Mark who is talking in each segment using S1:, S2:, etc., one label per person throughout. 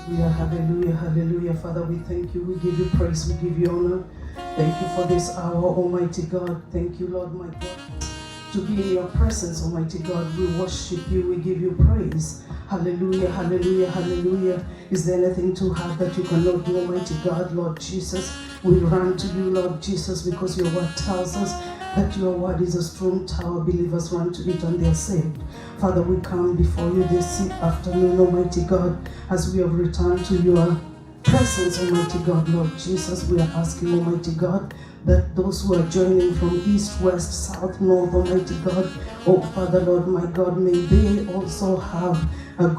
S1: Hallelujah, hallelujah, hallelujah. Father, we thank you. We give you praise. We give you honor. Thank you for this hour, Almighty God. Thank you, Lord, my God, to be in your presence, Almighty God. We worship you. We give you praise. Hallelujah, hallelujah, hallelujah. Is there anything too hard that you cannot do, Almighty God, Lord Jesus? We run to you, Lord Jesus, because your word tells us that your word is a strong tower. Believers run to it and they are saved. Father, we come before you this afternoon, Almighty God, as we have returned to your presence, Almighty God, Lord Jesus. We are asking, Almighty God, that those who are joining from east, west, south, north, Almighty God, oh Father, Lord, my God, may they also have a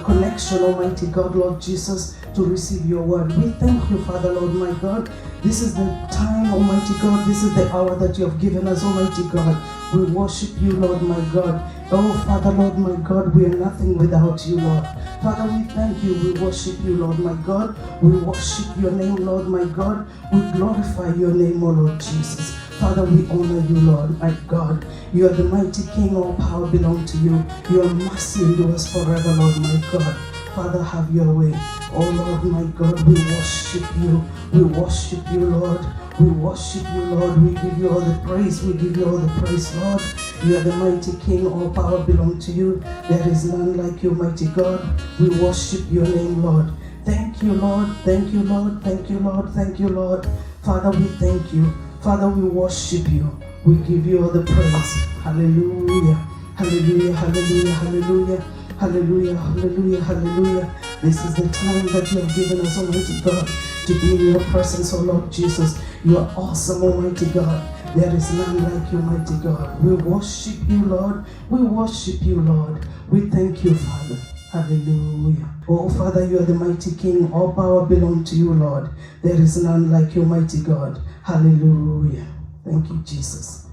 S1: connection, Almighty God, Lord Jesus, to receive your word. We thank you, Father, Lord, my God. This is the time, Almighty God. This is the hour that you have given us, Almighty God. We worship you, Lord, my God. Oh, Father, Lord, my God, we are nothing without you, Lord. Father, we thank you. We worship you, Lord, my God. We worship your name, Lord, my God. We glorify your name, oh Lord Jesus. Father, we honor you, Lord, my God. You are the mighty King. All power belongs to you. Your mercy endures forever, Lord, my God. Father, have your way. Oh Lord, my God, we worship you. We worship you, Lord. We worship you, Lord. We give you all the praise. We give you all the praise, Lord. You are the mighty King. All power belongs to you. There is none like you, mighty God. We worship your name, Lord. Thank you, Lord. Thank you, Lord. Thank you, Lord. Thank you, Lord. Father, we thank you. Father, we worship you. We give you all the praise. Hallelujah. Hallelujah. Hallelujah. Hallelujah. Hallelujah. Hallelujah. Hallelujah. This is the time that you have given us, Almighty God, to be in your presence, oh Lord Jesus. You are awesome, Almighty God. There is none like you, mighty God. We worship you, Lord. We worship you, Lord. We thank you, Father. Hallelujah. Oh, Father, you are the mighty King. All power belongs to you, Lord. There is none like you, mighty God. Hallelujah. Thank you, Jesus.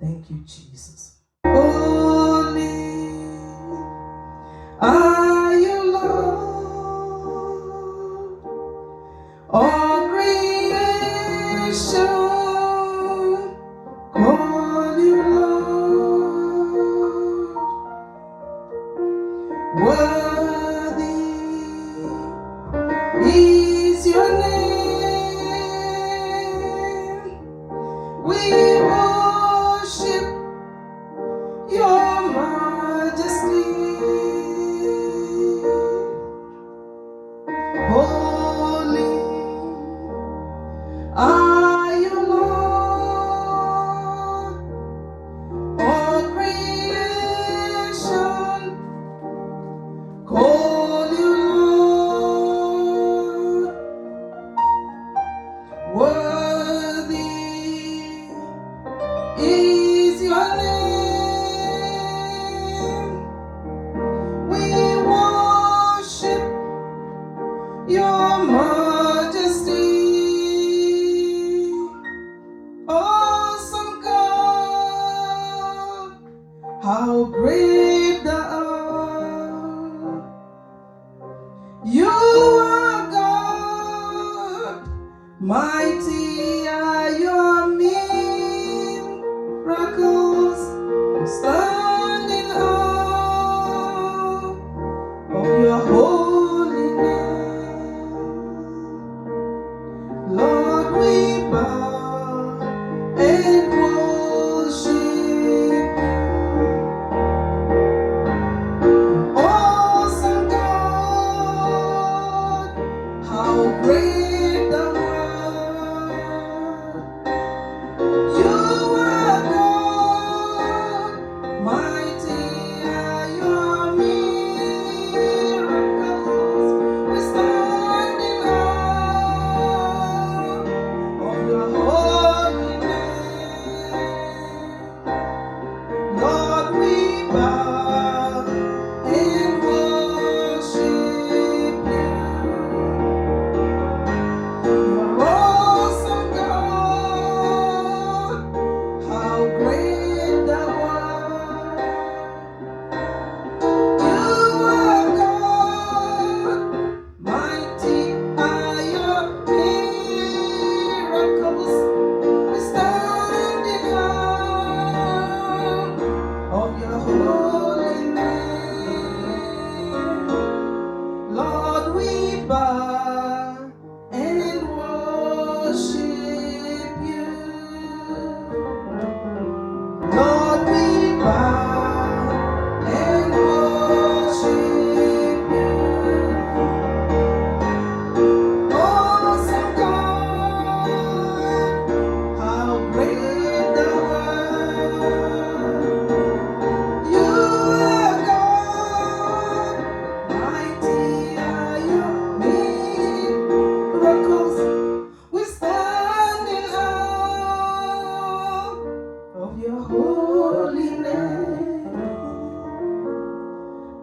S1: Thank you, Jesus. Holy are you, Lord. All creation call you Lord. Worthy is your name. We worship your majesty. Holy are you, Lord. All creation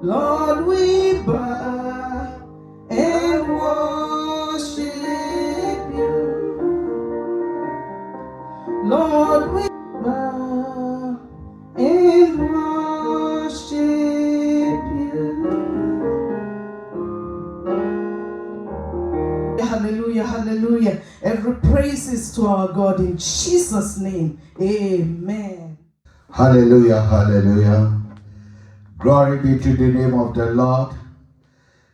S1: Lord, we bow and worship you. Lord, we bow and worship you. Hallelujah, hallelujah. Every praise is to our God in Jesus' name. Amen.
S2: Hallelujah, hallelujah. Glory be to the name of the Lord.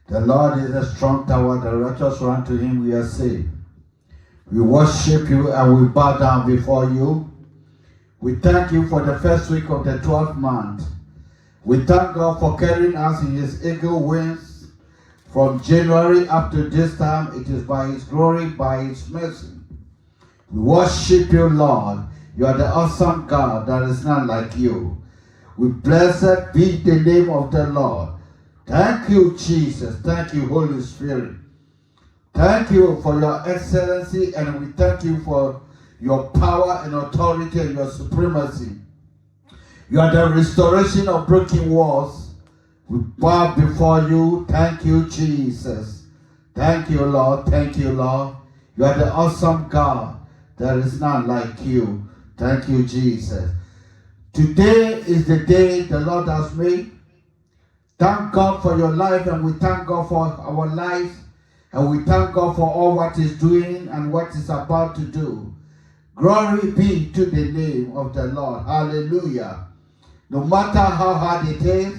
S2: The Lord is a strong tower. The righteous run to him, we are saved. We worship you and we bow down before you. We thank you for the first week of the 12th month. We thank God for carrying us in his eagle wings from January up to this time. It is by his glory, by his mercy. We worship you, Lord. You are the awesome God. There is none like you. We blessed be the name of the Lord. Thank you, Jesus. Thank you, Holy Spirit. Thank you for your excellency, and we thank you for your power and authority and your supremacy. You are the restoration of broken walls. We bow before you. Thank you, Jesus. Thank you, Lord. Thank you, Lord. You are the awesome God. There is none like you. Thank you, Jesus. Today is the day the Lord has made. Thank God for your life, and we thank God for our lives, and we thank God for all what He's doing and what He's about to do. Glory be to the name of the Lord. Hallelujah. No matter how hard it is,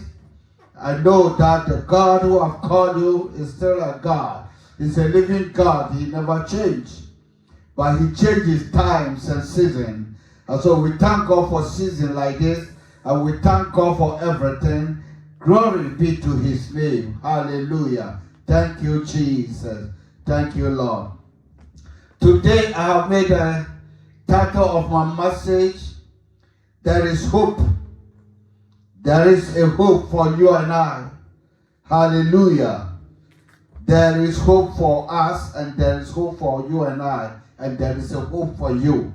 S2: I know that the God who have called you is still a God. He's a living God. He never changed. But He changes times and seasons. And so we thank God for seasons like this. And we thank God for everything. Glory be to His name. Hallelujah. Thank you, Jesus. Thank you, Lord. Today I have made a title of my message, There is Hope. There is a hope for you and I. Hallelujah. There is hope for us, and there is hope for you and I, and there is a hope for you.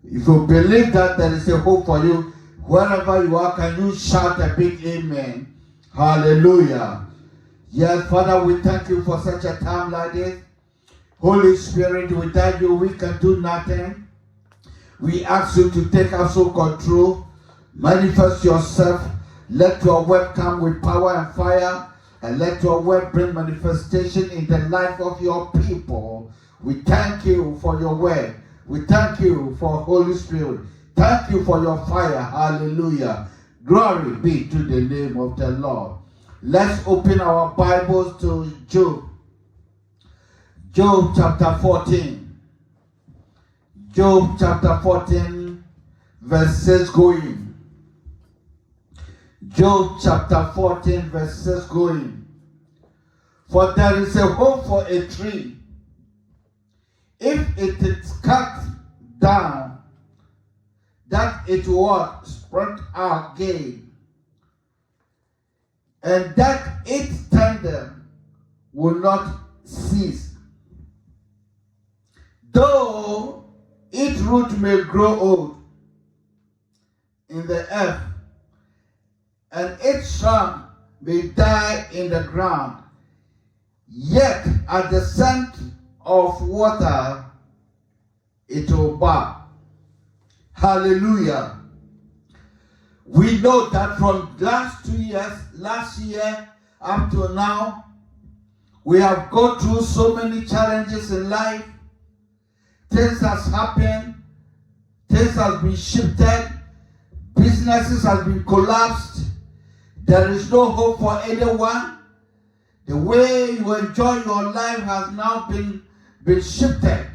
S2: If you believe that there is a hope for you, wherever you are, can you shout a big amen? Hallelujah. Yes, Father, we thank you for such a time like this. Holy Spirit, without you, we can do nothing. We ask you to take absolute control. Manifest yourself. Let your word come with power and fire, and let your word bring manifestation in the life of your people. We thank you for your word. We thank you for Holy Spirit. Thank you for your fire. Hallelujah. Glory be to the name of the Lord. Let's open our Bibles to Job. Job chapter 14. Job chapter 14, verse 6 going. Job chapter 14, verse 6 going. For there is a hope for a tree, if it is cut down, that it will sprout out again, and that its tender will not cease. Though its root may grow old in the earth, and its trunk may die in the ground, yet at the scent of water it will bow. Hallelujah. We know that from last year up to now, we have gone through so many challenges in life. Things has happened. Things has been shifted. Businesses has been collapsed. There is no hope for anyone. The way you enjoy your life has now been shifted.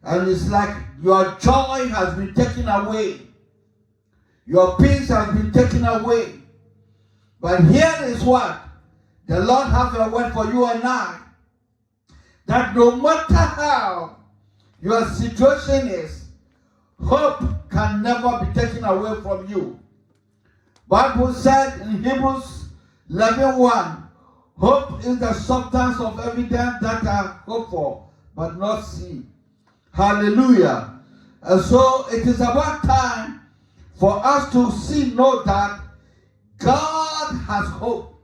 S2: And it's like your joy has been taken away. Your peace has been taken away. But here is what the Lord has a word for you and I. That no matter how your situation is, hope can never be taken away from you. Bible said in Hebrews 11:1, hope is the substance of evidence that are hoped for, but not seen. Hallelujah. And so it is about time for us to know that God has hope.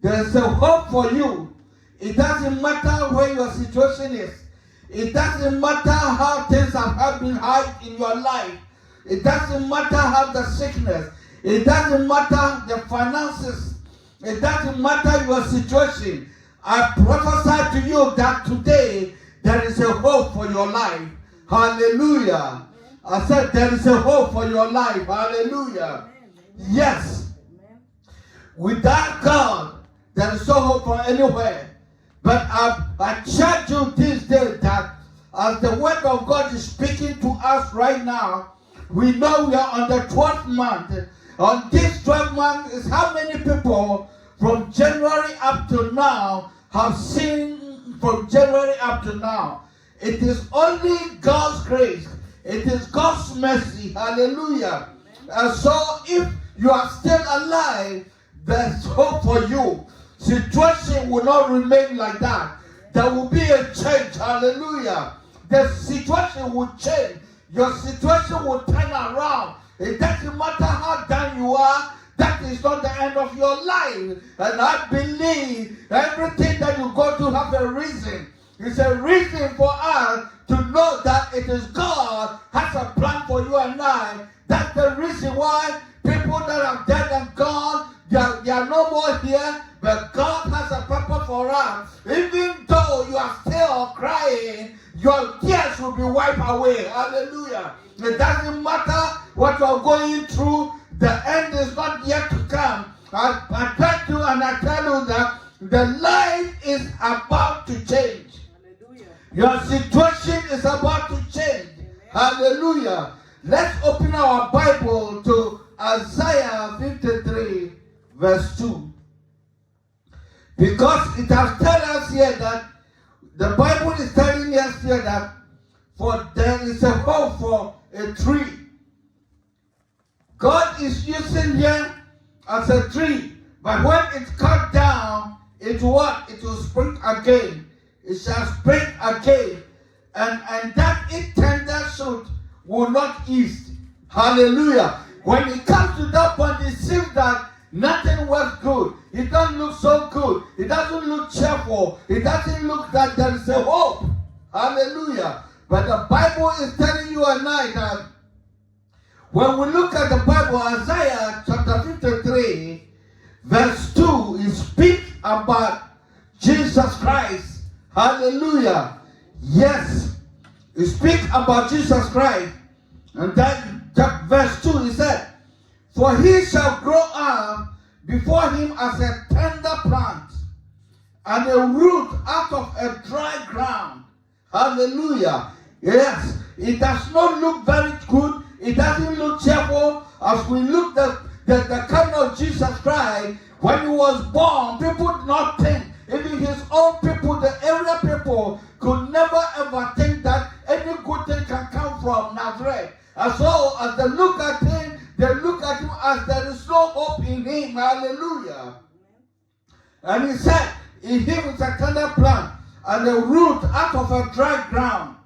S2: There's a hope for you. It doesn't matter where your situation is. It doesn't matter how things have been hard in your life. It doesn't matter how the sickness. It doesn't matter the finances. It doesn't matter your situation. I prophesy to you that today there is a hope for your life. Hallelujah. I said there is a hope for your life. Hallelujah. Yes. Without God, there is no hope for anywhere. But I charge you this day that as the word of God is speaking to us right now, we know we are on the 12th month. On this 12th month is how many people from January up to now have seen from January up to now. It is only God's grace. It is God's mercy. Hallelujah. And so if you are still alive, there's hope for you. Situation will not remain like that. There will be a change. Hallelujah. The situation will change. Your situation will turn around. It doesn't matter how down you are. That is not the end of your life. And I believe everything that you go to have a reason. It's a reason for us to know that it is God has a plan for you and I. That's the reason why people that are dead and gone, they are no more here. But God has a purpose for us. Even though you are still crying, your tears will be wiped away. Hallelujah. It doesn't matter what you are going through. The end is not yet to come. I tell you and I tell you that the life is about to change. Hallelujah. Your situation is about to change. Amen. Hallelujah. Let's open our Bible to Isaiah 53 verse 2. Because it has told us here that the Bible is telling us here that for there is a hope for a tree. God is using here as a tree, but when it's cut down, it what? It will spring again. It shall spring again, and that it tender shoot will not east. Hallelujah. When it comes to that point, it seems that nothing was good. It doesn't look so good. It doesn't look cheerful. It doesn't look that there is a hope. Hallelujah. But the Bible is telling you and I that when we look at the Bible, Isaiah chapter 53, verse 2, it speaks about Jesus Christ. Hallelujah. Yes. It speaks about Jesus Christ. And that verse 2, he said, for he shall grow up before him as a tender plant, and a root out of a dry ground. Hallelujah. Yes, it does not look very good. It doesn't look cheerful. As we look at the coming of Jesus Christ, when he was born, people did not think, even his own people, the area people, could never ever think that any good thing can come from Nazareth. And so, as they look at him, they look at him as there is no hope in him. Hallelujah. And he said, in him is a tender plant and a root out of a dry ground.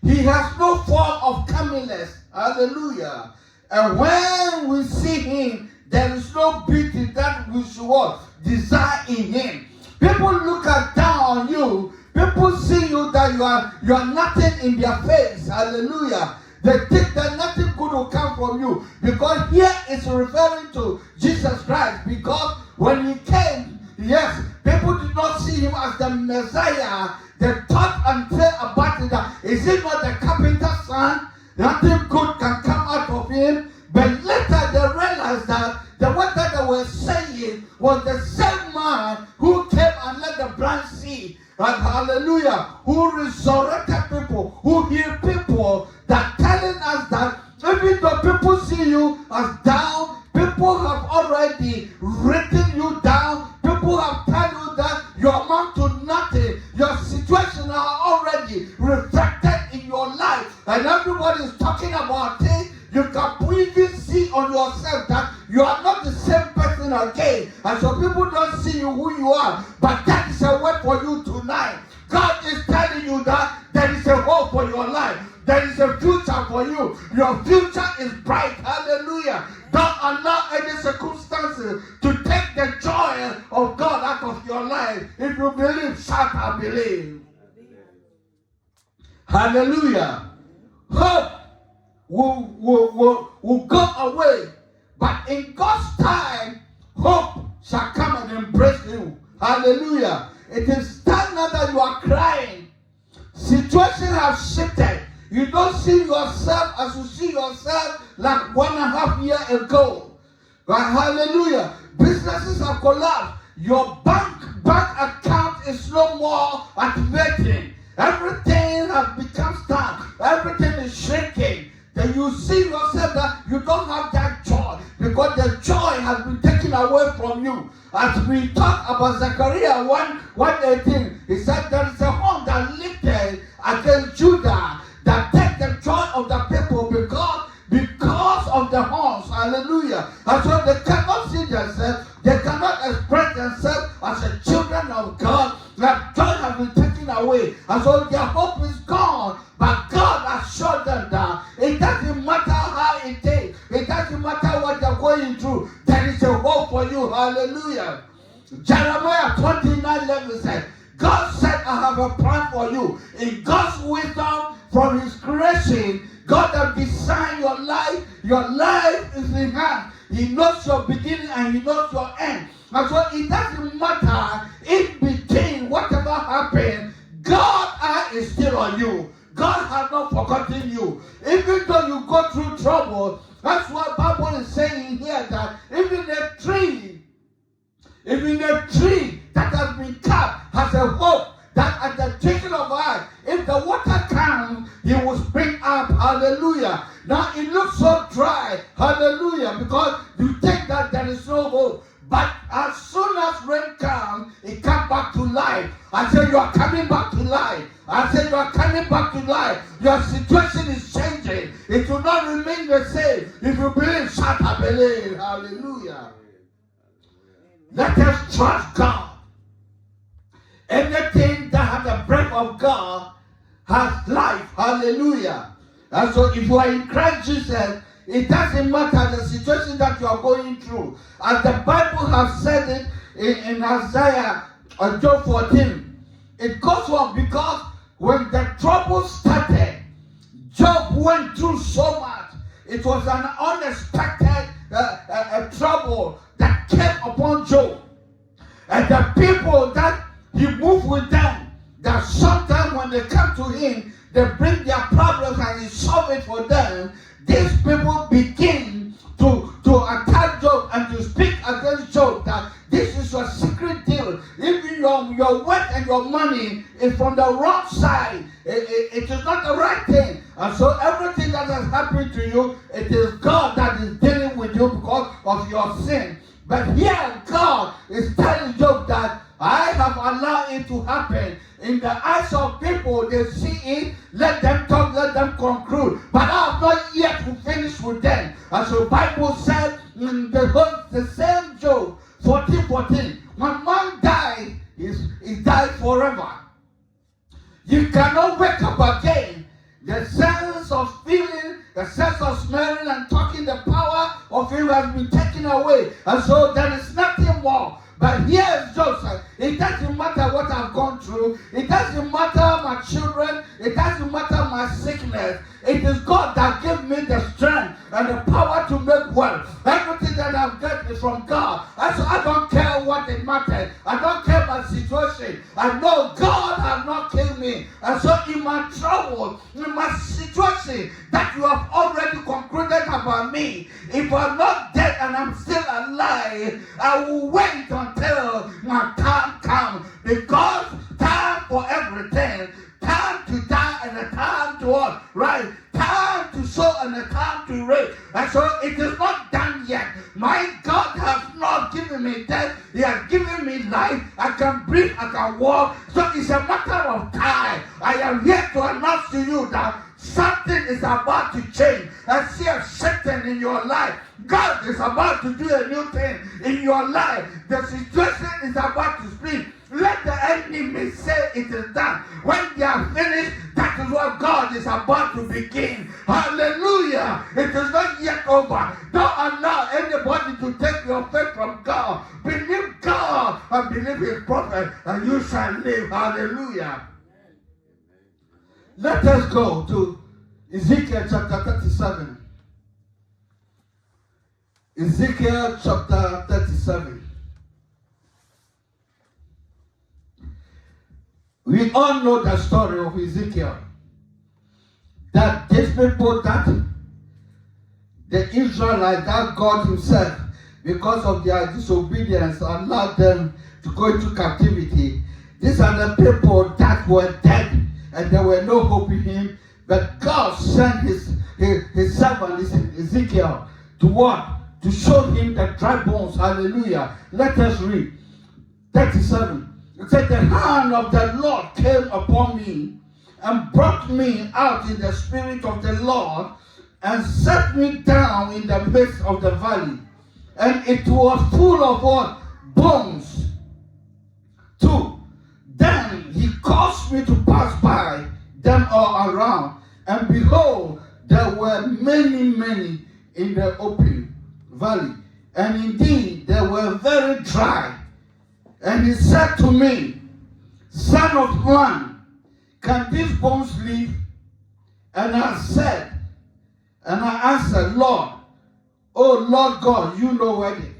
S2: He has no form of comeliness. Hallelujah. And when we see him, there is no beauty that we should desire in him. People look down on you. People see you that you are nothing in their face. Hallelujah. They think that nothing good will come from you. Because here it's referring to Jesus Christ. Because when he came, yes, people did not see him as the Messiah. They thought and said about it that, is he not the carpenter's son? Nothing good can come out of him. But later they realized that the word that they were saying was the same man who came and let the blind see. And hallelujah, who resurrected people, who healed people, that telling us that even though people see you as down, people have already written you down, people have told you that you amount to nothing, your situation are already reflected in your life, and everybody is talking about it. You can even see on yourself that you are not the same person again. And so people don't see you who you are. But that is a word for you tonight. God is telling you that there is a hope for your life. There is a future for you. Your future is bright. Hallelujah. Don't allow any circumstances to take the joy of God part of your life. If you believe, shout, I believe. Hallelujah. Hope will go away, but in God's time, hope shall come and embrace you. Hallelujah. It is time now that you are crying. Situation has shifted. You don't see yourself as you see yourself like 1.5 years ago. But hallelujah. Businesses have collapsed. Your bank account is no more activating. Everything has become stuck. Everything is shrinking. Then you see yourself that you don't have that joy because the joy has been taken away from you. As we talk about Zechariah 1:18, he said there is a horn that lifted against Judah that take the joy of the people because of the horns. Hallelujah. And so they cannot see themselves, they cannot express themselves as the children of God. That joy has been taken away. And so their hope is gone. But God has showed them that it doesn't matter how it is. It doesn't matter what they're going through. There is a hope for you. Hallelujah. Jeremiah 29:11 said, God said, I have a plan for you. In God's wisdom from his creation, God has designed your life. Your life is in hand. He knows your beginning and he knows your end. And so it doesn't matter in between whatever happened. God's eye is still on you. God has not forgotten you. Even though you go through trouble, that's what the Bible is saying here, that even a tree that has been cut has a hope that at the twinkling of an eye, if the water comes, he will spring up. Hallelujah. Now it looks so dry. Hallelujah. Because you think that there is no hope. But as soon as rain comes, it comes back to life. I say you are coming back to life. I say you are coming back to life. Your situation is changing. It will not remain the same. If you believe, shout, I believe. Hallelujah. Let us trust God. Anything that has the breath of God has life. Hallelujah. And so if you are in Christ Jesus, it doesn't matter the situation that you are going through. As the Bible has said it in Isaiah Job 14, it goes on because when the trouble started, Job went through so much. It was an unexpected trouble that came upon Job. And the people that he moved with them, that sometimes when they come to him, they bring their problems and he solves it for them. These people begin to attack Job and to speak against Job that this is your secret deal. Even your wealth and your money is from the wrong side. It is not the right thing. And so everything that has happened to you, it is God that is dealing with you because of your sin. But here God is telling Job that I have allowed it to happen. In the eyes of people, they see it, let them talk, let them conclude. But I have not yet finished with them. And so the Bible said in the same Job 14:14, when man dies, he died forever. You cannot wake up again. The sense of feeling, the sense of smelling and talking, the power of it has been taken away. And so there is nothing more. But here is Joseph. It doesn't matter what I've gone through. It doesn't matter my children. It doesn't matter my sickness. It is God that gave me the strength and the power to make wealth. Everything that I've got is from God. And so I don't care what it matters. I don't care my situation. I know God has not killed me. And so in my trouble, in my situation that you have already concluded about me, if I'm not dead and I'm still alive, I will wait until my time comes. Because time for everything. Time to die and a time to what? Right? Time to sow and a time to reap. And so it is not done yet. My God has not given me death. He has given me life. I can breathe, I can walk. So it's a matter of time. I am here to announce to you that something is about to change. I see a shifting in your life. God is about to do a new thing in your life. The situation is about to speak. Let the enemy say it is done. When they are finished, that is what God is about to begin. Hallelujah. It is not yet over. Don't allow anybody to take your faith from God. Believe God and believe his prophet, and you shall live. Hallelujah. Let us go to Ezekiel chapter 37. Ezekiel chapter 37. We all know the story of Ezekiel. That these people that the Israelites, that God himself, because of their disobedience, allowed them to go into captivity. These are the people that were dead and there were no hope in him. But God sent his servant Ezekiel to what? To show him the dry bones. Hallelujah. Let us read 37. It said, the hand of the Lord came upon me and brought me out in the spirit of the Lord and set me down in the midst of the valley. And it was full of what? Bones. 2. Then he caused me to pass by them all around. And behold, there were many in the open valley. And indeed, they were very dry. And he said to me, Son of man, can these bones live? And I answered, Lord, oh Lord God, you know where they.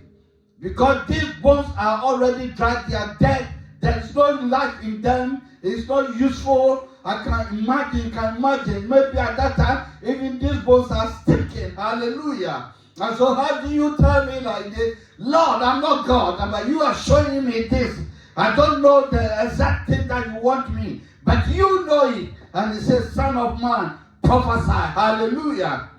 S2: Because these bones are already dry, they are dead. There is no life in them. It's not useful. You can imagine, maybe at that time, even these bones are stinking. Hallelujah. And so how do you tell me like this? Lord, I'm not God, but you are showing me this. I don't know the exact thing that you want me, but you know it. And he says, Son of man, prophesy. Hallelujah.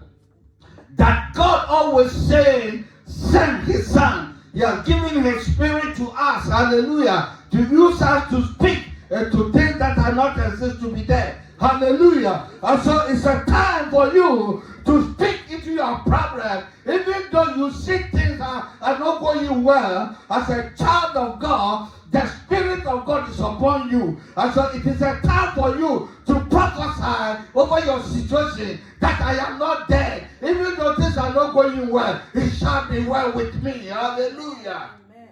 S2: That God always saying, send his son. He has given his spirit to us. Hallelujah. To use us to speak and to things that are not exist to be there. Hallelujah. And so it's a time for you to speak into your problem. Even though you see things are not going well, as a child of God, the Spirit of God is upon you. And so it is a time for you to prophesy over your situation that I am not dead. Even though things are not going well, it shall be well with me. Hallelujah. Amen.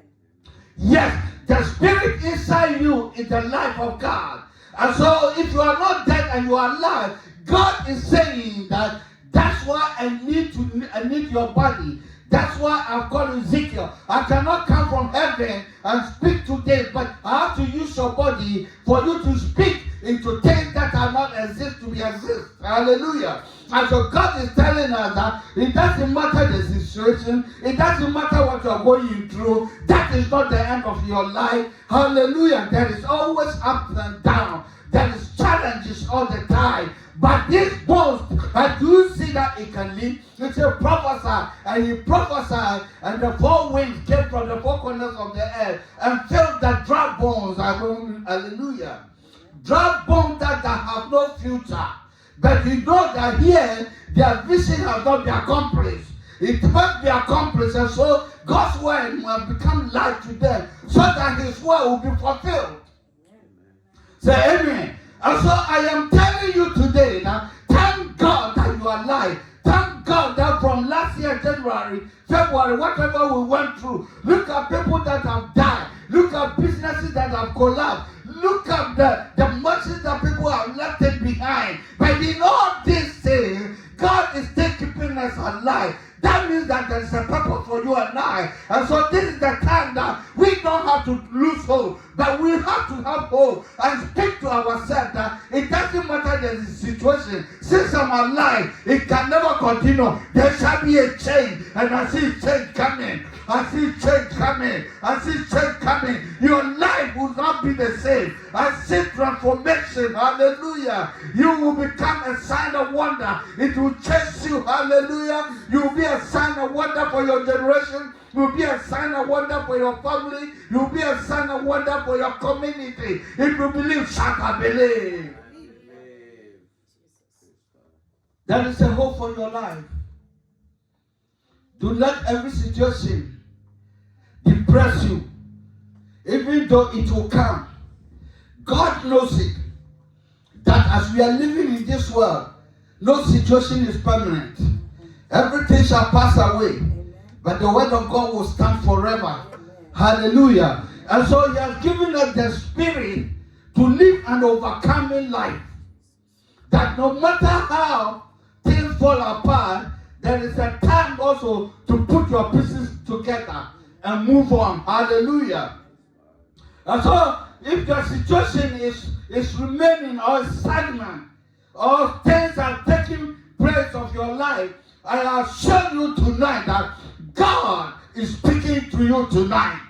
S2: Yes, the Spirit inside you is the life of God. And so if you are not dead and you are alive, God is saying that that's why I need your body. That's why I've called Ezekiel. I cannot come from heaven and speak today, but I have to use your body for you to speak into things that are not exist to be exist. Hallelujah. And so God is telling us that it doesn't matter the situation, it doesn't matter what you're going through, that is not the end of your life. Hallelujah. There is always ups and downs. There is challenges all the time. But this bones, and do you see that it can live? It's a prophesy, and he prophesied, and the four winds came from the four corners of the earth and filled the dry bones. Hallelujah. Dry bones that have no future. But you know that here, their vision has not been accomplished. It must be accomplished, and so God's word must become light to them, so that his word will be fulfilled. Say amen. And so I am telling you today that thank God that you are alive. Thank God that from last year, January, February, whatever we went through, look at people that have died. Look at businesses that have collapsed. Look at the mercies that people have left it behind. But in all these things, God is still keeping us alive. That means that there is a purpose for you and I. And so this is the time that we don't have to lose hope, but we have to have hope and speak to ourselves that it doesn't matter the situation. Since I'm alive, it can never continue. There shall be a change, and I see change coming. I see change coming. I see change coming. Your life will not be the same. I see transformation. Hallelujah. You will become a sign of wonder. It will chase you. Hallelujah. You will be a sign of wonder for your generation. You will be a sign of wonder for your family. You will be a sign of wonder for your community. If you believe, shout, I believe. That is a hope for your life. Do not every situation depress you, even though it will come. God knows it, that as we are living in this world, no situation is permanent. Everything shall pass away, but the word of God will stand forever. Hallelujah. And so he has given us the spirit to live an overcoming life. That no matter how things fall apart, there is a time also to put your pieces together and move on. Hallelujah. And so if the situation is remaining or stagnant, or things are taking place of your life, I assure you tonight that God is speaking to you tonight.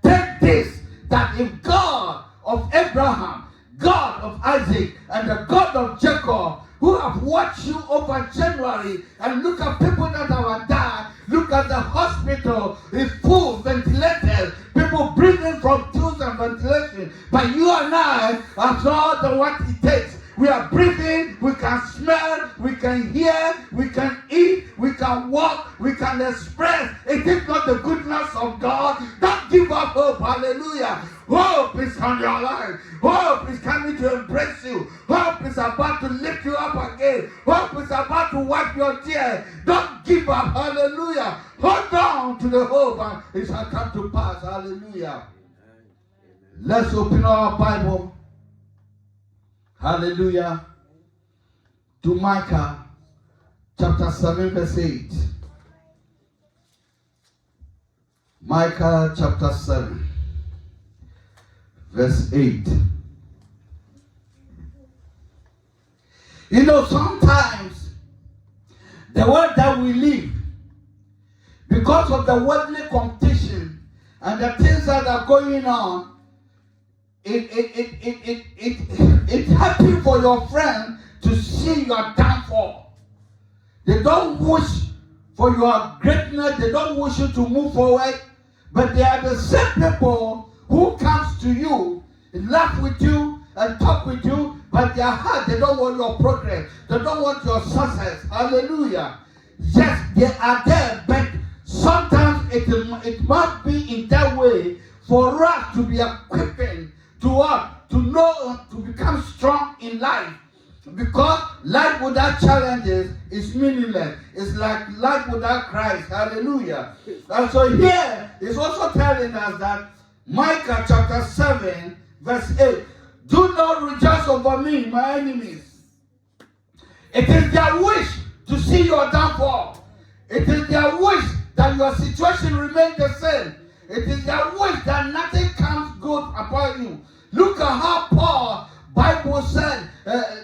S2: Take this, that if God of Abraham, God of Isaac, and the God of Jacob, who have watched you over January, and look at people that have died, look at the hospital, it's full, ventilated, people breathing from tubes and ventilation, but you and I have not what it takes. We are breathing, we can smell, we can hear, we can eat, we can walk, we can express. It is not the goodness of God. Don't give up hope. Hallelujah. Hope is on your life. Hope is coming to embrace you. Hope is about to lift you up again. Hope is about to wipe your tears. Don't give up. Hallelujah. Hold on to the hope and it shall come to pass. Hallelujah. Let's open our Bible. Hallelujah. To Micah chapter 7 verse 8. Micah chapter 7 verse 8. You know, sometimes the world that we live, because of the worldly competition and the things that are going on, it's happy for your friend to see your downfall. They don't wish for your greatness. They don't wish you to move forward. But they are the same people who comes to you, laugh with you, and talk with you. But their heart, they don't want your progress. They don't want your success. Hallelujah. Yes, they are there, but sometimes it must be in that way for us to be equipping to what? To know, to become strong in life. Because life without challenges is meaningless. It's like life without Christ. Hallelujah. And so here is also telling us that Micah chapter 7 verse 8. Do not rejoice over me, my enemies. It is their wish to see your downfall. It is their wish that your situation remains the same. It is their wish that nothing comes good upon you. Look at how Paul, Bible said,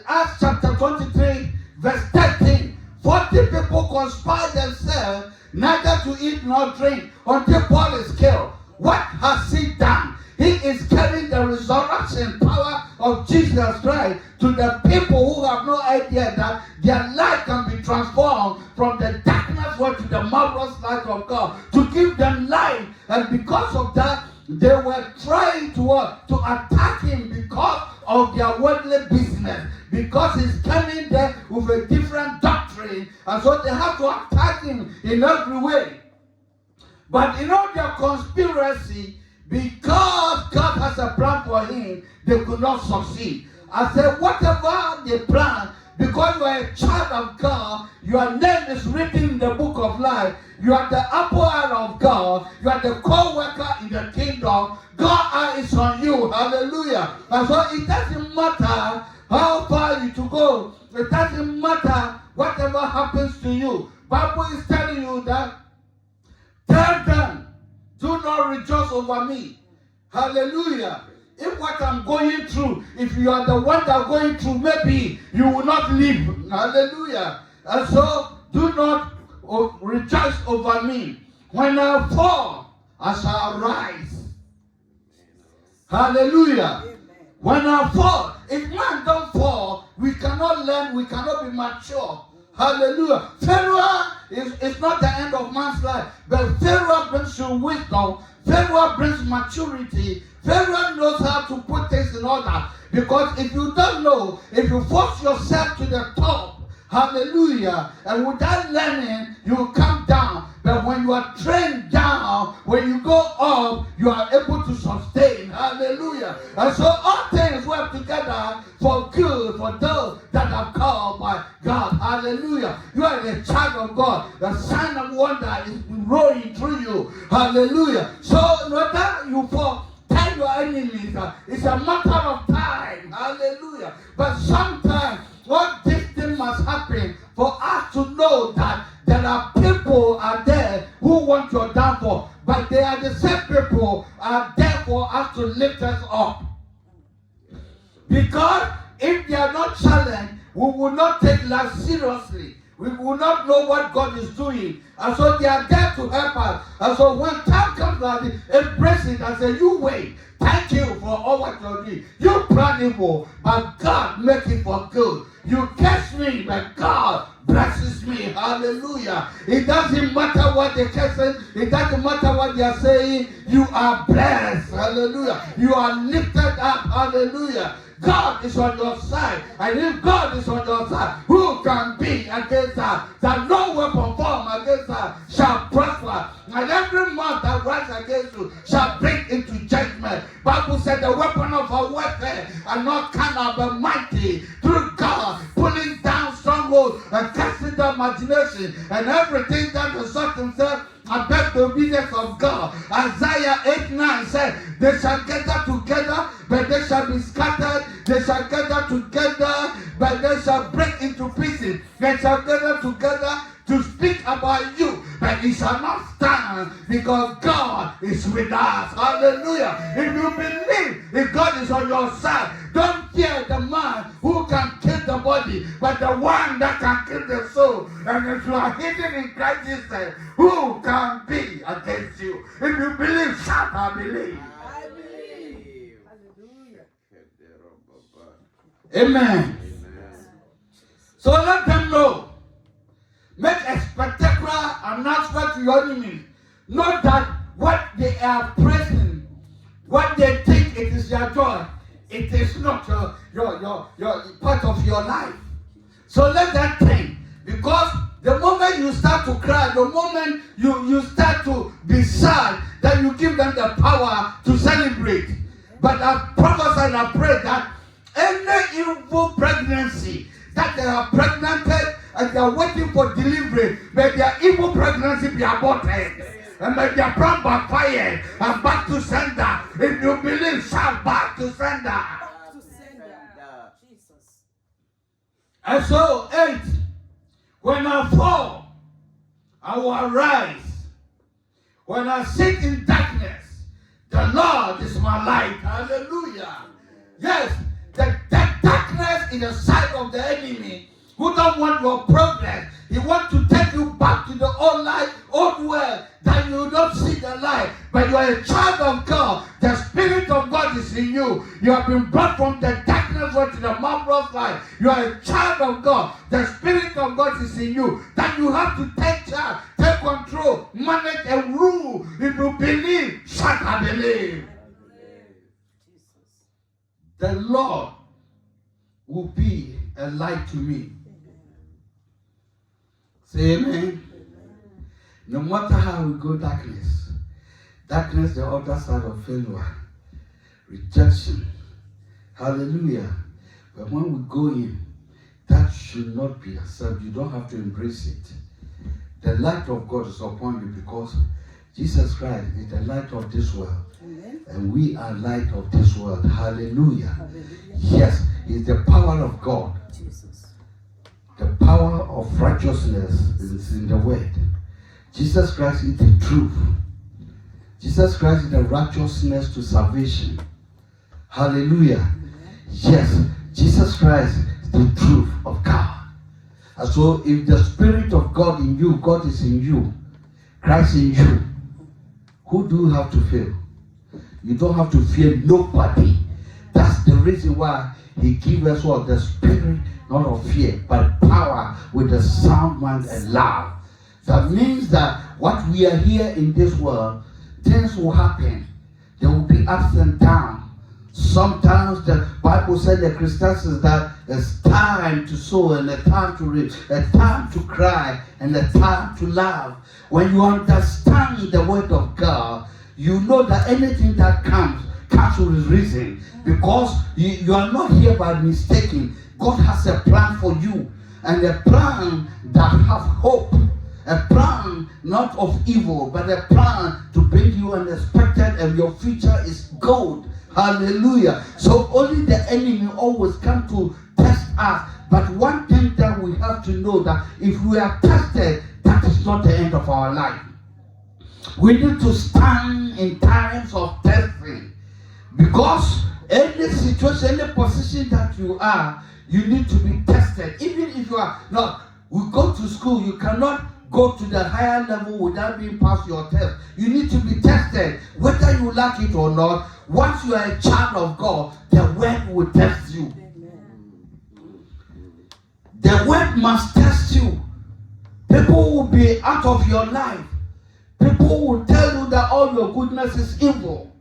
S2: Acts chapter 23, verse 13, 40 people conspire themselves neither to eat nor drink until Paul is killed. What has he done? He is carrying the resurrection power of Jesus Christ to the people who have no idea that their life can be transformed from the darkness to the marvelous light of God, to give them life. And because of that, they were trying to attack him because of their worldly business, because he's coming there with a different doctrine, and so they have to attack him in every way. But in all their conspiracy, because God has a plan for him, they could not succeed. I said, whatever they plan, because you are a child of God, your name is written in the book of life. You are the apple eye of God. You are the co-worker in the kingdom. God's eye is on you. Hallelujah. And so it doesn't matter how far you to go. It doesn't matter whatever happens to you. Bible is telling you that, tell them, do not rejoice over me. Hallelujah. If what I'm going through, if you are the one that going through, maybe you will not live. Hallelujah. And so, do not rejoice over me. When I fall, I shall rise. Hallelujah. Amen. When I fall, if man don't fall, we cannot learn, we cannot be mature. Hallelujah. Failure is not the end of man's life, but failure brings you wisdom. Failure brings maturity. Failure knows how to put things in order. Because if you don't know, if you force yourself to the top, hallelujah, and without learning, you will come down. But when you are trained down, when you go up, you are able to sustain. Hallelujah. And so all things work together for good for those that are called by God. Hallelujah. You are the child of God. The sign of wonder is rolling through you. Hallelujah. So whether you fall, tell your enemies, it's a matter of time. Hallelujah. But sometimes what this thing must happen for us to know that there are people out there who want your downfall, but they are the same people are there for us to lift us up. Because if they are not challenged, we will not take life seriously. We will not know what God is doing. And so they are there to help us. And so when time comes out, embrace it and say, you wait. Thank you for all what you're doing. You plan evil, but God make it for good. You curse me, but God blesses me. Hallelujah. It doesn't matter what they're cursing. It doesn't matter what they are saying. You are blessed. Hallelujah. You are lifted up. Hallelujah. God is on your side. And if God is on your side, who can be against her? That no weapon formed against her shall prosper. And every mouth that rises against you shall bring into judgment. Bible said the weapon of our warfare are not carnal but mighty through God, pulling down strongholds and casting down imagination and everything that exalts himself above the obedience of God. Isaiah 8:9 said, they shall gather together, but they shall be scattered. They shall gather together, but they shall break into pieces. They shall gather together to speak about you, but it shall not stand because God is with us. Hallelujah. If you believe if God is on your side, don't fear the man who can kill the body, but the one that can kill the soul. And if you are hidden in Christ Jesus, who can be against you? If you believe, shout, I believe.
S3: I believe. Hallelujah.
S2: Amen. So let them know. Make a spectacular announcement to your enemies. Know that what they are praising, what they think it is their joy, it is not your part of your life. So let that think. Because the moment you start to cry, the moment you start to be sad, then you give them the power to celebrate. But I prophesy and I pray that any evil pregnancy that they are pregnanted and they are waiting for delivery, may their evil pregnancy be aborted. And may their plan backfire and back to sender. If you believe, shout back to sender.
S3: Back to sender. Jesus.
S2: And so, 8, when I fall, I will arise. When I sit in darkness, the Lord is my light. Hallelujah. Yes, the darkness is the side of the enemy who don't want your progress. He wants to take you back to the old life, old world, that you don't see the light. But you are a child of God. The Spirit of God is in you. You have been brought from the darkness to the marvelous light. You are a child of God. The Spirit of God is in you. That you have to take charge, take control, manage and rule. If you believe, shout, I believe. The Lord will be a light to me. Say amen. No matter how we go darkness, the other side of failure, rejection, hallelujah. But when we go in, that should not be accepted. You don't have to embrace it. The light of God is upon you because Jesus Christ is the light of this world.
S3: Amen.
S2: And we are light of this world. Hallelujah.
S3: Hallelujah.
S2: Yes, it's the power of God.
S3: Jesus.
S2: The power of righteousness is in the word. Jesus Christ is the truth. Jesus Christ is the righteousness to salvation. Hallelujah. Yes, Jesus Christ is the truth of God. And so if the Spirit of God in you, God is in you, Christ in you, who do you have to fear? You don't have to fear nobody. That's the reason why he gives us what? The Spirit, not of fear, but power with a sound mind and love. That means that what we are here in this world, things will happen. There will be ups and downs. Sometimes the Bible said the Christians is that it's time to sow and a time to reap, a time to cry and a time to laugh. When you understand the word of God, you know that anything that comes with reason, because you are not here by mistaking. God has a plan for you, and a plan that have hope, A plan not of evil, but a plan to bring you unexpected, and your future is good. Hallelujah. So only the enemy always come to test us. But one thing that we have to know, that if we are tested, that is not the end of our life. We need to stand in times of testing, because any situation, any position that you are, you need to be tested. Even if you are not, we go to school, you cannot go to the higher level without being passed your test. You need to be tested, whether you like it or not. Once you are a child of God, the word will test you. The word must test you. People will be out of your life. People will tell you that all your goodness is evil.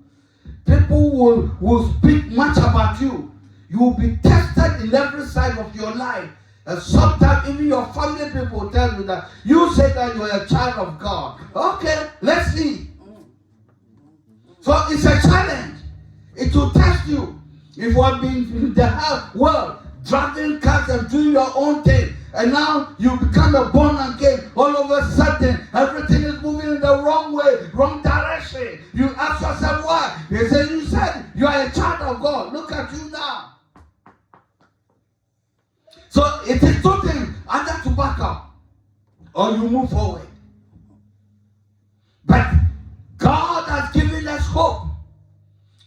S2: People will speak much about you. You will be tested in every side of your life. And sometimes even your family people tell you that you say that you are a child of God. Okay, let's see. So it's a challenge. It will test you. If you have been in the world, driving cars and doing your own thing, and now you become a born again, all of a sudden everything is moving in the wrong way, wrong direction. You ask yourself why? They say, you said you are a child of God. Look at you now. So it is something either to back up or you move forward. But God has given us hope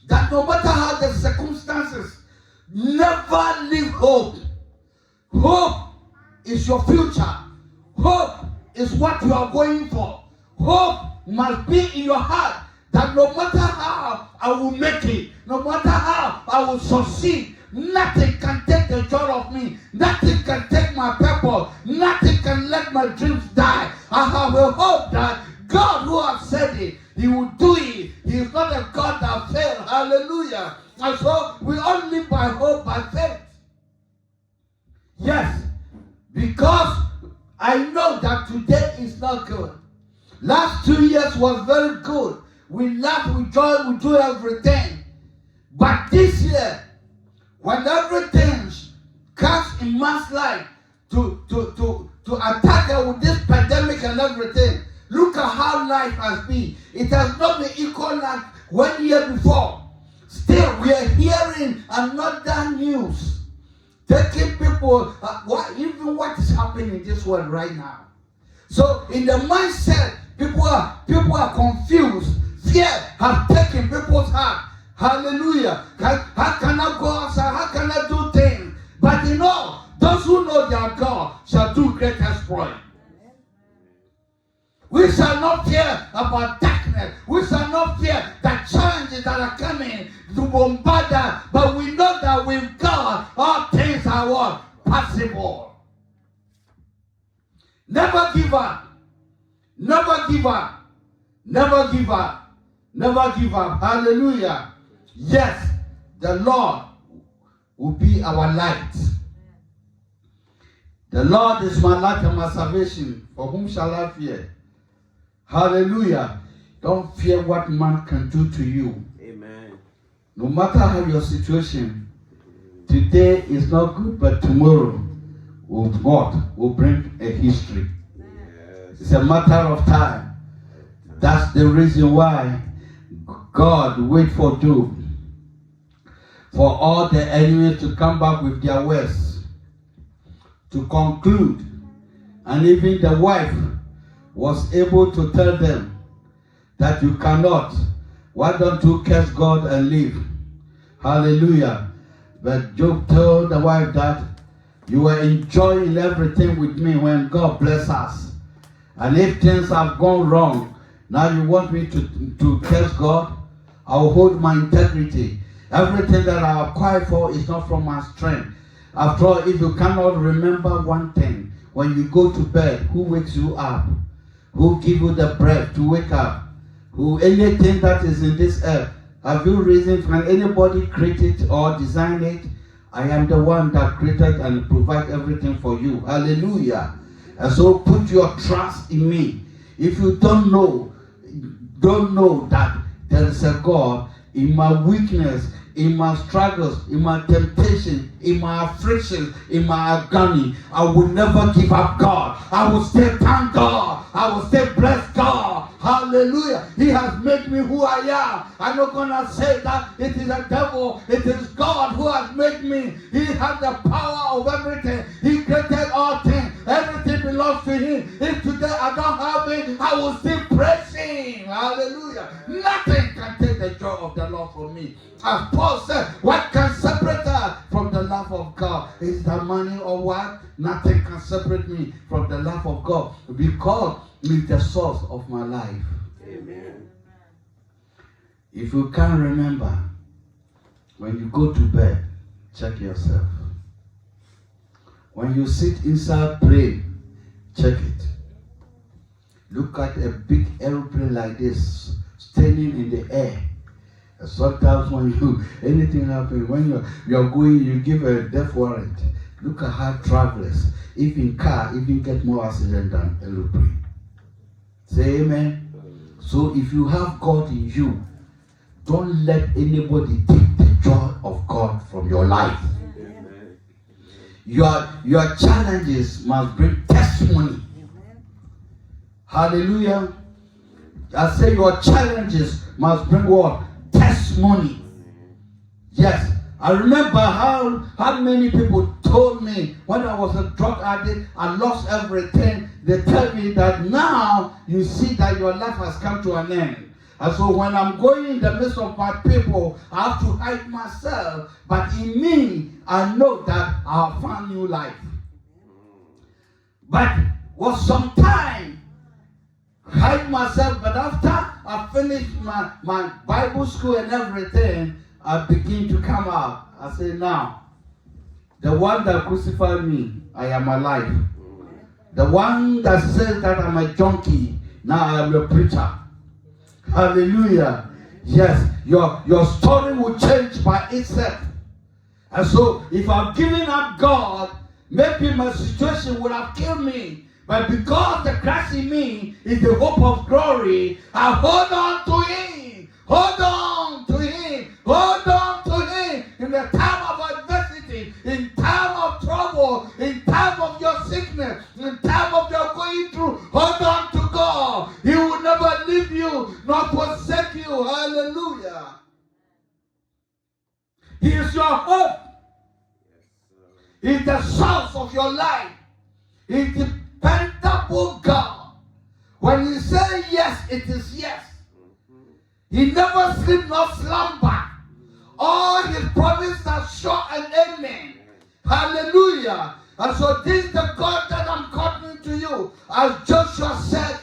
S2: that no matter how the circumstances, never leave hope. Hope is your future. Hope is what you are going for. Hope must be in your heart that no matter how I will make it, no matter how I will succeed, nothing can take the joy of me. Nothing can take my purpose. Nothing can let my dreams die. I have a hope that God who has said it, He will do it. He is not a God that fails. Hallelujah. And so we all live by hope, by faith. Yes, because I know that today is not good. Last 2 years was very good. We laugh, we joy, we do everything. But this year, when everything comes in man's life to attack us with this pandemic and everything, look at how life has been. It has not been equal like 1 year before. Still, we are hearing another news, taking people, what is happening in this world right now. So, in the mindset, people are confused. Fear has taken people's heart. Hallelujah. How can I go outside? How can I do things? But you know, those who know their God shall do great exploits. We shall not fear about darkness. We shall not fear the challenges that are coming to bombard us. But we know that with God, all things are what? Possible. Never give up. Never give up. Never give up. Never give up. Hallelujah. Yes, the Lord will be our light. The Lord is my light and my salvation. For whom shall I fear? Hallelujah. Don't fear what man can do to you.
S3: Amen.
S2: No matter how your situation, today is not good, but tomorrow will bring a history.
S3: Yes.
S2: It's a matter of time. That's the reason why God wait for Job, for all the enemies to come back with their words, to conclude. And even the wife was able to tell them that you cannot. Why don't you curse God and live? Hallelujah. But Job told the wife that you were enjoying everything with me when God bless us. And if things have gone wrong, now you want me to curse God? I'll hold my integrity. Everything that I acquire for is not from my strength. After all, if you cannot remember one thing, when you go to bed, who wakes you up? Who give you the breath to wake up? Who anything that is in this earth? Have you reason? Can anybody create it or design it? I am the one that created and provide everything for you. Hallelujah. And so put your trust in me. If you don't know that there is a God, in my weakness, in my struggles, in my temptation, in my afflictions, in my agony, I will never give up God. I will still thank God. I will still bless God. Hallelujah. He has made me who I am. I'm not going to say that it is a devil. It is God who has made me. He has the power of everything. He created all things. Everything belongs to Him. If today I don't have it, I will still praise Him. Hallelujah. Nothing can take the joy of the Lord from me. As Paul said, what can separate us from the love of God? Is that money or what? Nothing can separate me from the love of God, because it's the source of my life.
S3: Amen.
S2: If you can't remember, when you go to bed, check yourself. When you sit inside, pray, check it. Look at a big aeroplane like this, standing in the air. And sometimes when anything happens, when you're going, you give a death warrant. Look at how travelers, even car, even get more accident than aeroplane. Say amen. So if you have God in you, don't let anybody take the joy of God from your life.
S3: Amen.
S2: Your challenges must bring testimony. Hallelujah. I say your challenges must bring what? Testimony. Yes. I remember how many people told me when I was a drug addict, I lost everything. They tell me that now you see that your life has come to an end. And so when I'm going in the midst of my people, I have to hide myself. But in me, I know that I have found new life. But was some time hide myself. But after I finished my Bible school and everything, I begin to come out. I say, now, the one that crucified me, I am alive. The one that says that I'm a junkie, now I am a preacher. Hallelujah. Yes, your story will change by itself. And so, if I've given up God, maybe my situation would have killed me. But because the Christ in me is the hope of glory, I hold on to Him. Hold on to Him. Hold on to Him in the time of adversity, in time of trouble, in time of your sickness, in time of your going through. Hold on to God. He will never leave you, nor forsake you. Hallelujah. He is your hope. He is the source of your life. He is dependable God. When you say yes, it is yes. He never sleeps nor slumber. All His promises are sure and amen. Hallelujah. And so this is the God that I'm calling to you. As Joshua said,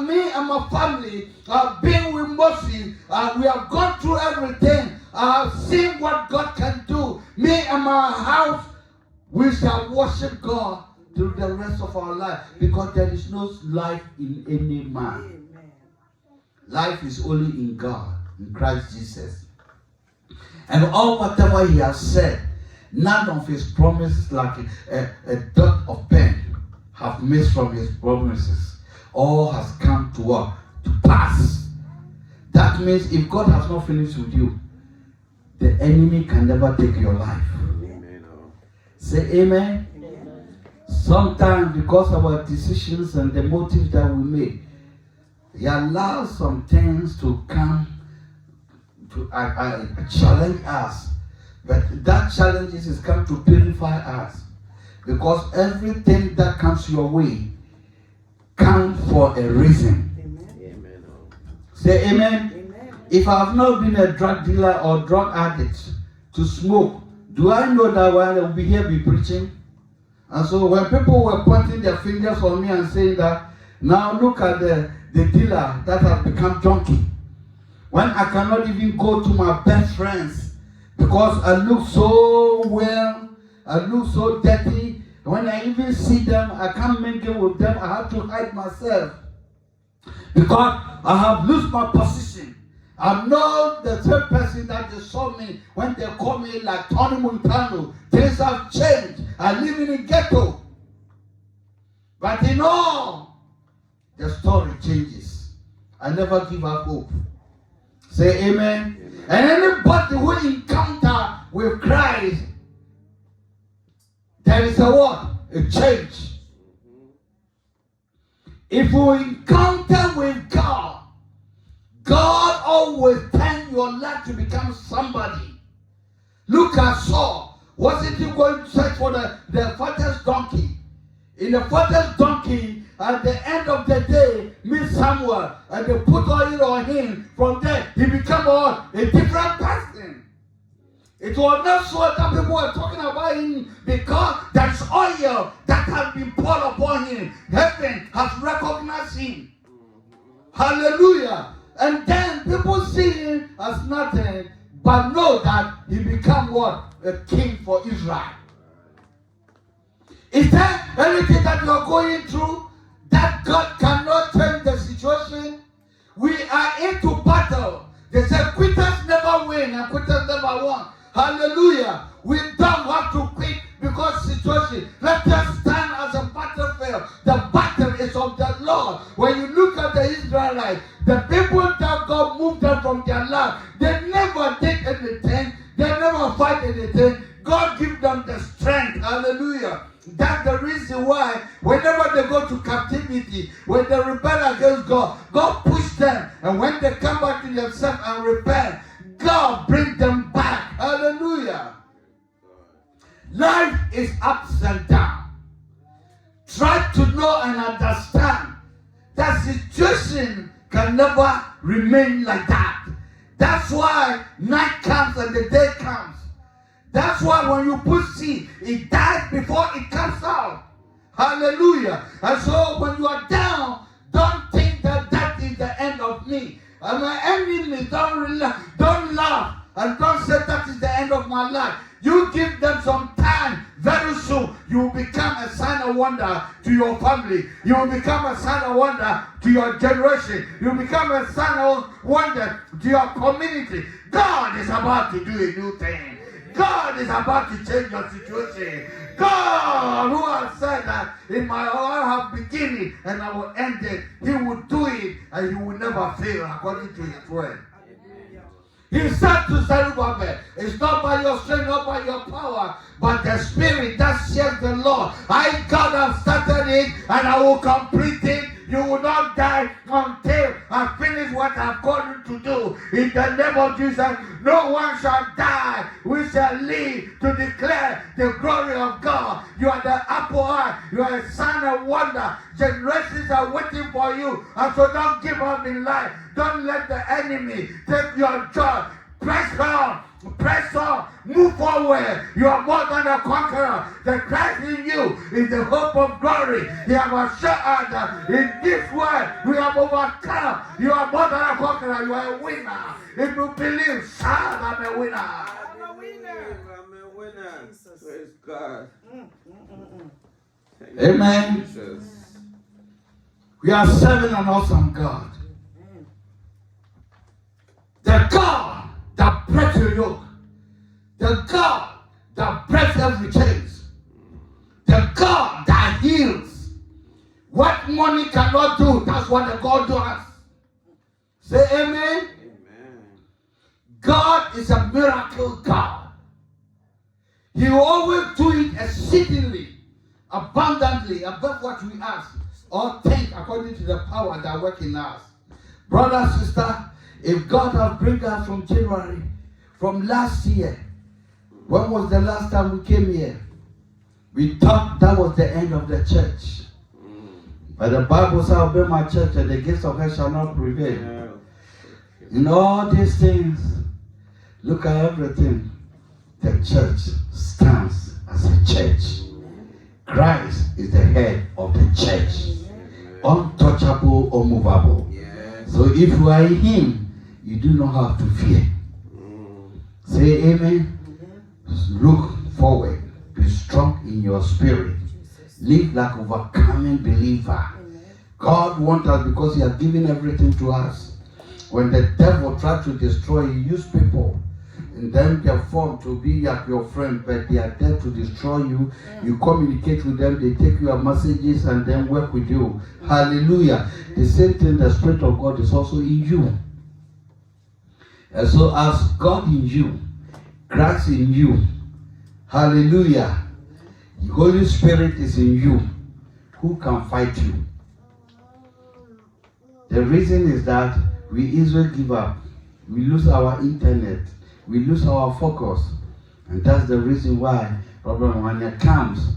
S2: me and my family have been with Moses. We have gone through everything. I have seen what God can do. Me and my house, we shall worship God through the rest of our life, because there is no life in any man.
S1: Amen.
S2: Life is only in God, in Christ Jesus. And all whatever He has said, none of His promises, like a dot of pen, have missed from His promises. All has come to pass. That means if God has not finished with you, the enemy can never take your life.
S3: Amen.
S2: Say amen. Sometimes because of our decisions and the motives that we make, He allows some things to come to challenge us. But that challenge is come to purify us. Because everything that comes your way comes for a reason.
S3: Amen.
S2: Say amen.
S1: Amen.
S2: If I have not been a drug dealer or drug addict to smoke, do I know that when I will be here be preaching? And so when people were pointing their fingers on me and saying that, now look at the dealer that has become junkie. When I cannot even go to my best friends because I look so well, I look so dirty. When I even see them, I can't mingle with them. I have to hide myself because I have lost my position. I'm not the same person that they saw me when they call me like Tony Montano. Things have changed. I live in a ghetto. But in all, the story changes. I never give up hope. Say amen. And anybody who encounters with Christ, there is a what? A change. If you encounter with God, God always turns your life to become somebody. Look at Saul. Wasn't he going to search for the father's donkey? In the father's donkey, at the end of the day, meet Samuel, and they put oil on him. From there, he became a different person. It was not so that people were talking about him because there's oil that has been poured upon him. Heaven has recognized him. Hallelujah. And then people see him as nothing, but know that he became what? A king for Israel. Is there anything that you are going through that God cannot change the situation? We are into battle. They say quitters never win and quitters never won. Hallelujah. We don't have to quit because situation. Let us stand as a battlefield. The battle is of the Lord. When you look at the Israelites, the people that God moved them from their land, they never did anything. They never fight anything. God give them the strength. Hallelujah. That's the reason why whenever they go to captivity, when they rebel against God, God push them. And when they come back to themselves and repent, God bring them back. Hallelujah. Life is ups and downs. Try to know and understand that situation can never remain like that. That's why night comes and the day comes. That's why when you put seed, it dies before it comes out. Hallelujah. And so when you are down, don't think that that is the end of me. And my enemy, don't laugh and don't say that is the end of my life. You give them some time. Very soon, you will become a sign of wonder to your family. You will become a sign of wonder to your generation. You will become a sign of wonder to your community. God is about to do a new thing. God is about to change your situation. God, who has said that in my life have beginning and I will end it, He will do it and He will never fail according to His word. He said to Zerubbabel, it's not by your strength, not by your power, but the Spirit that says the Lord. I, God, have started it and I will complete it. You will not die until I finish what I've called you to do. In the name of Jesus, no one shall die. We shall live to declare the glory of God. You are the apple eye. You are a sign of wonder. Generations are waiting for you. And so don't give up in life. Don't let the enemy take your joy. Press on. Press on, move forward. You are more than a conqueror. The Christ in you is the hope of glory. He has assured us that in this world we have overcome. You are more than a conqueror. You are a winner. If you believe, shout, I'm a winner.
S3: I'm a winner. I'm a winner. Praise God.
S2: Amen.
S3: Jesus.
S2: We are serving an awesome God. The God that breaks your yoke. The God that breaks every chains. The God that heals. What money cannot do, that's what the God does. Say amen.
S3: Amen.
S2: God is a miracle God. He will always do it exceedingly, abundantly, above what we ask or think according to the power that works in us. Brother, sister, if God has bring us from January, from last year, when was the last time we came here? We thought that was the end of the church. But the Bible says, I'll build my church and the gates of hell shall not prevail. In all these things, look at everything. The church stands as a church. Christ is the head of the church. Untouchable, unmovable. So if you are in Him, you do not have to fear. Say amen. Look forward. Be strong in your spirit. Live like overcoming believer. God wants us because He has given everything to us. When the devil tried to destroy, he used people in them their form to be like your friend, but they are there to destroy you. You communicate with them, they take your messages and then work with you. Hallelujah. The same thing, the Spirit of God is also in you. And so as God in you, Christ in you. Hallelujah. The Holy Spirit is in you. Who can fight you? The reason is that we easily give up. We lose our internet. We lose our focus. And that's the reason why, problem when it comes,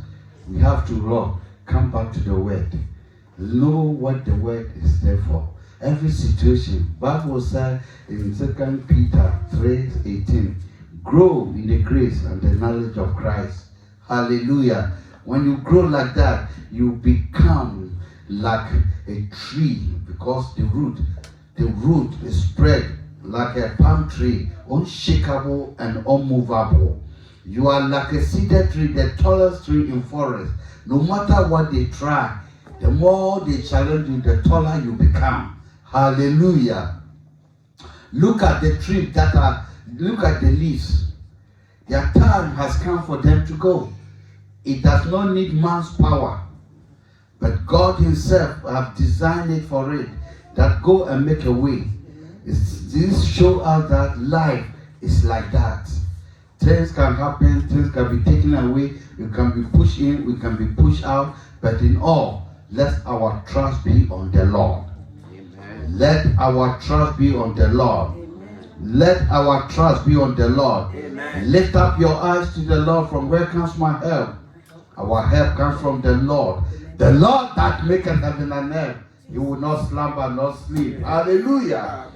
S2: we have to come back to the word. Know what the word is there for. Every situation. Bible said in 2 Peter 3:18, grow in the grace and the knowledge of Christ. Hallelujah. When you grow like that, you become like a tree, because the root is spread like a palm tree, unshakable and unmovable. You are like a cedar tree, the tallest tree in forest. No matter what they try, the more they challenge you, the taller you become. Hallelujah. Look at the tree look at the leaves. Their time has come for them to go. It does not need man's power, but God himself have designed it for it, that go and make a way. This show us that life is like that. Things can happen, things can be taken away, we can be pushed in, we can be pushed out, but in all, let our trust be on the Lord. Amen. Let our trust be on the Lord. Amen. Let our trust be on the Lord. Amen. Lift up your eyes to the Lord. From where comes my help? Our help comes from the Lord. The Lord that maketh heaven and earth. He will not slumber nor sleep. Hallelujah.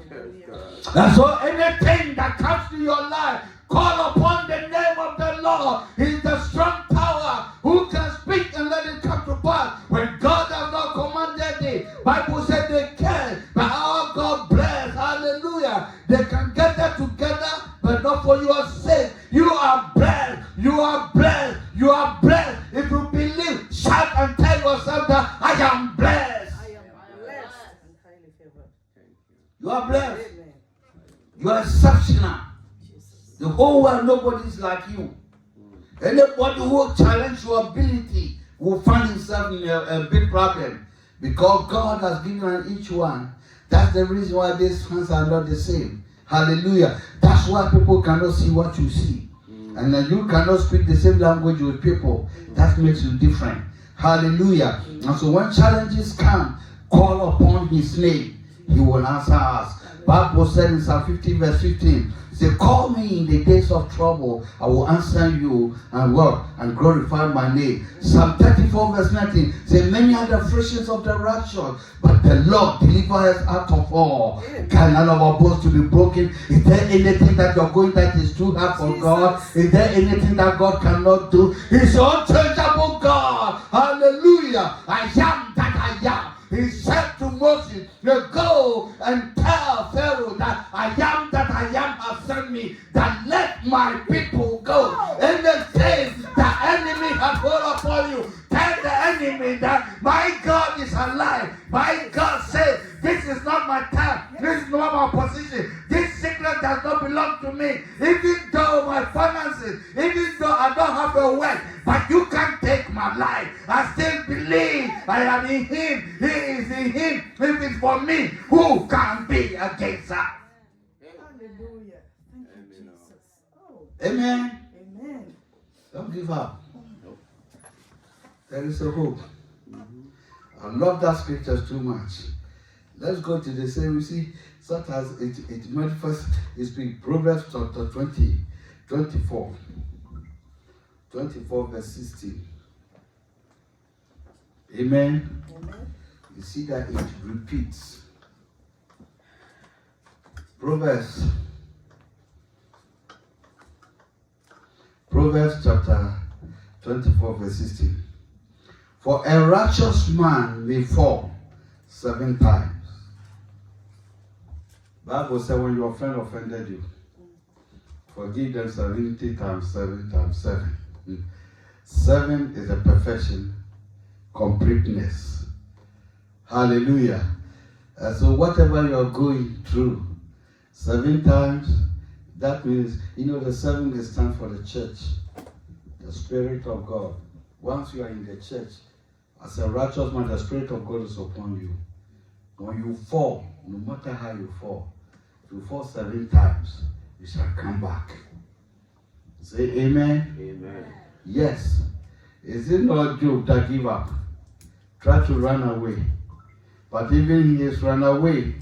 S2: And so anything that comes to your life, call upon the name of the Lord. He is the strong tower. Who can speak and let it come to pass? When God has not commanded it, Bible said they can, but our God bless. Hallelujah. They can gather together, but not for your sake. You are blessed. You are blessed. You are blessed. If you believe, shout and tell yourself that I am blessed.
S1: I am blessed and highly favored.
S2: You are blessed.
S1: Amen.
S2: You are exceptional.
S1: Jesus.
S2: The whole world, nobody is like you. Anybody who will challenge your ability will find himself in a big problem, because God has given each one. That's the reason why these hands are not the same. Hallelujah. That's why people cannot see what you see. And then you cannot speak the same language with people. That makes you different. Hallelujah. And so when challenges come, call upon his name. He will answer us. Bible said in Psalm 50 verse 15, say, call me in the days of trouble. I will answer you and work and glorify my name. Psalm 34 verse 19, say, many are the afflictions of the righteous, but the Lord delivers us out of all. Can none of our bones to be broken? Is there anything that you're going that is too hard for God? Is there anything that God cannot do? He's the unchangeable God. Hallelujah. I am that I am. He said to Moses, you go and tell Pharaoh that I am that I am has sent me, that let my people go. Anything the enemy has put upon you, tell the enemy that my God is alive. My God said, this is not my time. This is not my position. This sickness does not belong to me. Even though my finances, even though I don't have a work, but you can't take my life. I still believe I am in him. He is in him. If it's for me, who can be against that?
S1: Hallelujah. Thank you, Jesus. Oh,
S2: Amen.
S1: amen.
S2: Don't give up. There is a hope. I love that scripture too much. Let's go to the same. We see such as it manifests. It's been Proverbs chapter 24 verse 16. Amen.
S1: Amen.
S2: You see that it repeats. Proverbs chapter 24 verse 16. For a righteous man may fall 7 times. Bible said when your friend offended you, forgive them 70 times 7 times 7. 7 is a perfection, completeness. Hallelujah. So whatever you're going through, 7 times, that means, the 7 is stand for the church, the Spirit of God. Once you are in the church, as a righteous man, the Spirit of God is upon you. When you fall, no matter how you fall, if you fall 7 times, you shall come back. Say amen.
S3: Amen.
S2: Yes. Is it not Job that give up? Try to run away. But even he is run away,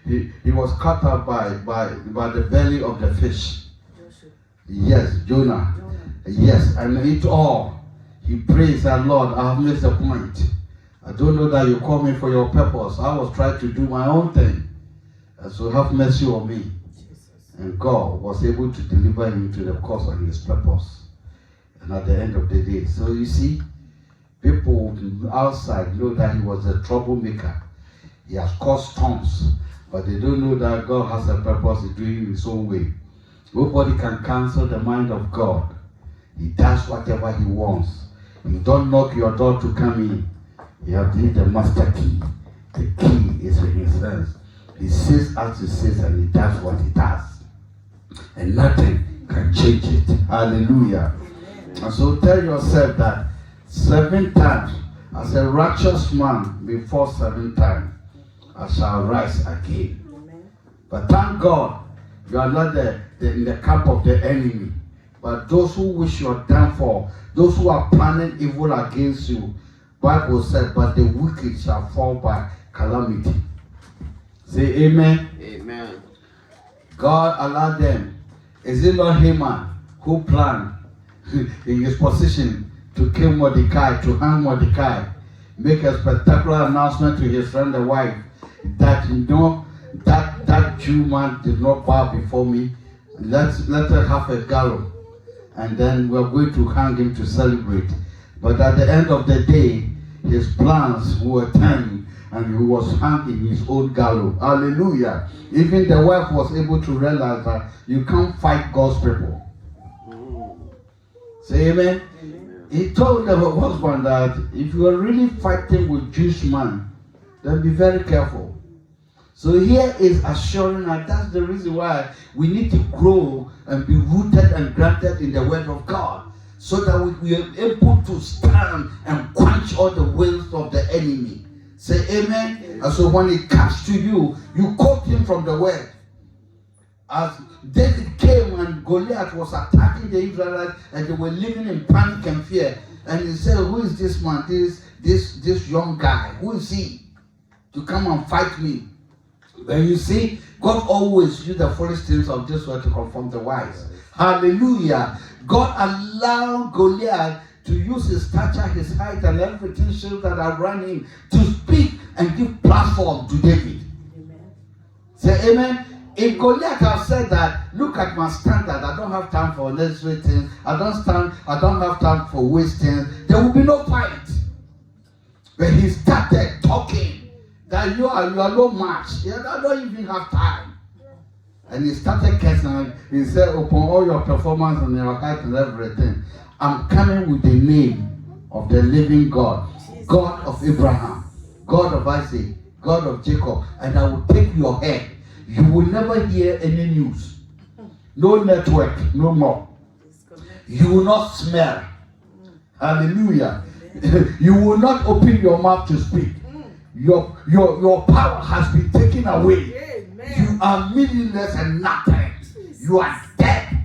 S2: he was cut up by the belly of the fish.
S1: Joshua.
S2: Yes, Jonah. Yes, and it all. He prays that, Lord, I have missed the point. I don't know that you call me for your purpose. I was trying to do my own thing. And so have mercy on me.
S1: Jesus.
S2: And God was able to deliver him to the cause of his purpose. And at the end of the day. So you see, people outside know that he was a troublemaker. He has caused storms. But they don't know that God has a purpose in doing it his own way. Nobody can cancel the mind of God. He does whatever he wants. You don't knock your door to come in. You have to need the master key. The key is in his hands. He says as he says and he does what he does. And nothing can change it. Hallelujah. And so tell yourself that 7 times, as a righteous man before 7 times, I shall rise again.
S1: Amen.
S2: But thank God, you are not in the camp of the enemy. But those who wish your downfall, those who are planning evil against you, Bible said, but the wicked shall fall by calamity. Say amen.
S3: Amen.
S2: God allowed them. Is it not Haman who planned in his position to kill Mordecai, to hang Mordecai, make a spectacular announcement to his friend, the wife, that that Jew man did not bow before me. Let her have a gallows, and then we're going to hang him to celebrate. But at the end of the day, his plans were turned, and he was hung in his own gallows. Hallelujah. Even the wife was able to realize that you can't fight God's people. Say amen.
S1: Amen.
S2: He told the husband that if you are really fighting with Jewish man, then be very careful. So here is assuring that that's the reason why we need to grow and be rooted and grounded in the word of God, so that we are able to stand and quench all the wills of the enemy. Say amen.
S1: Amen.
S2: And so when it comes to you, you quote him from the word. As David came and Goliath was attacking the Israelites and they were living in panic and fear, and he said, who is this man, this young guy, who is he to come and fight me? But you see, God always used the foolish things of this world to confirm the wise. Hallelujah. God allowed Goliath to use his stature, his height, and everything that around him to speak and give platform to David.
S1: Amen.
S2: Say amen. If Goliath have said that, look at my standard, I don't have time for necessary things, I don't have time for waste things, there will be no fight. But he started talking that you are no match. I don't even have time. And he started cursing. He said, upon all your performance and your height and everything, I'm coming with the name of the living God, God of Abraham, God of Isaac, God of Jacob, and I will take your head. You will never hear any news. No network, no more. You will not smell. Hallelujah. You will not open your mouth to speak. Your power has been taken away.
S1: Amen.
S2: You are meaningless and nothing. You are dead.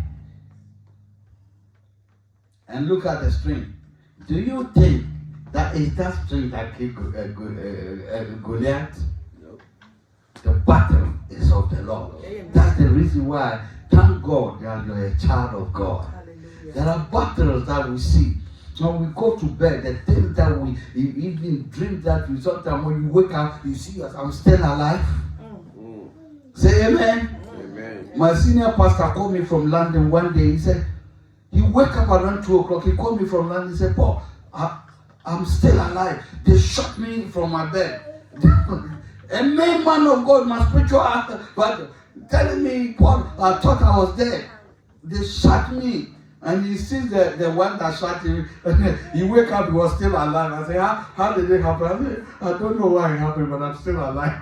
S2: And look at the string. Do you think that is that string that killed Goliath?
S3: No.
S2: The battle is of the Lord.
S1: Amen.
S2: That's the reason why, thank God that you're a child of God.
S1: Hallelujah.
S2: There are battles that we see. When we go to bed, the things that we even dream that we sometimes when you wake up, you see us, I'm still alive. Say amen.
S3: Amen.
S2: My senior pastor called me from London one day. He said, he wake up around 2 o'clock. He called me from London. He said, Paul, I'm still alive. They shot me from my bed. A main man of God, my spiritual actor, but telling me, Paul, I thought I was dead. They shot me. And he sees the one that shot him. He wake up, he was still alive. I say, how did it happen? I say, I don't know why it happened, but I'm still alive.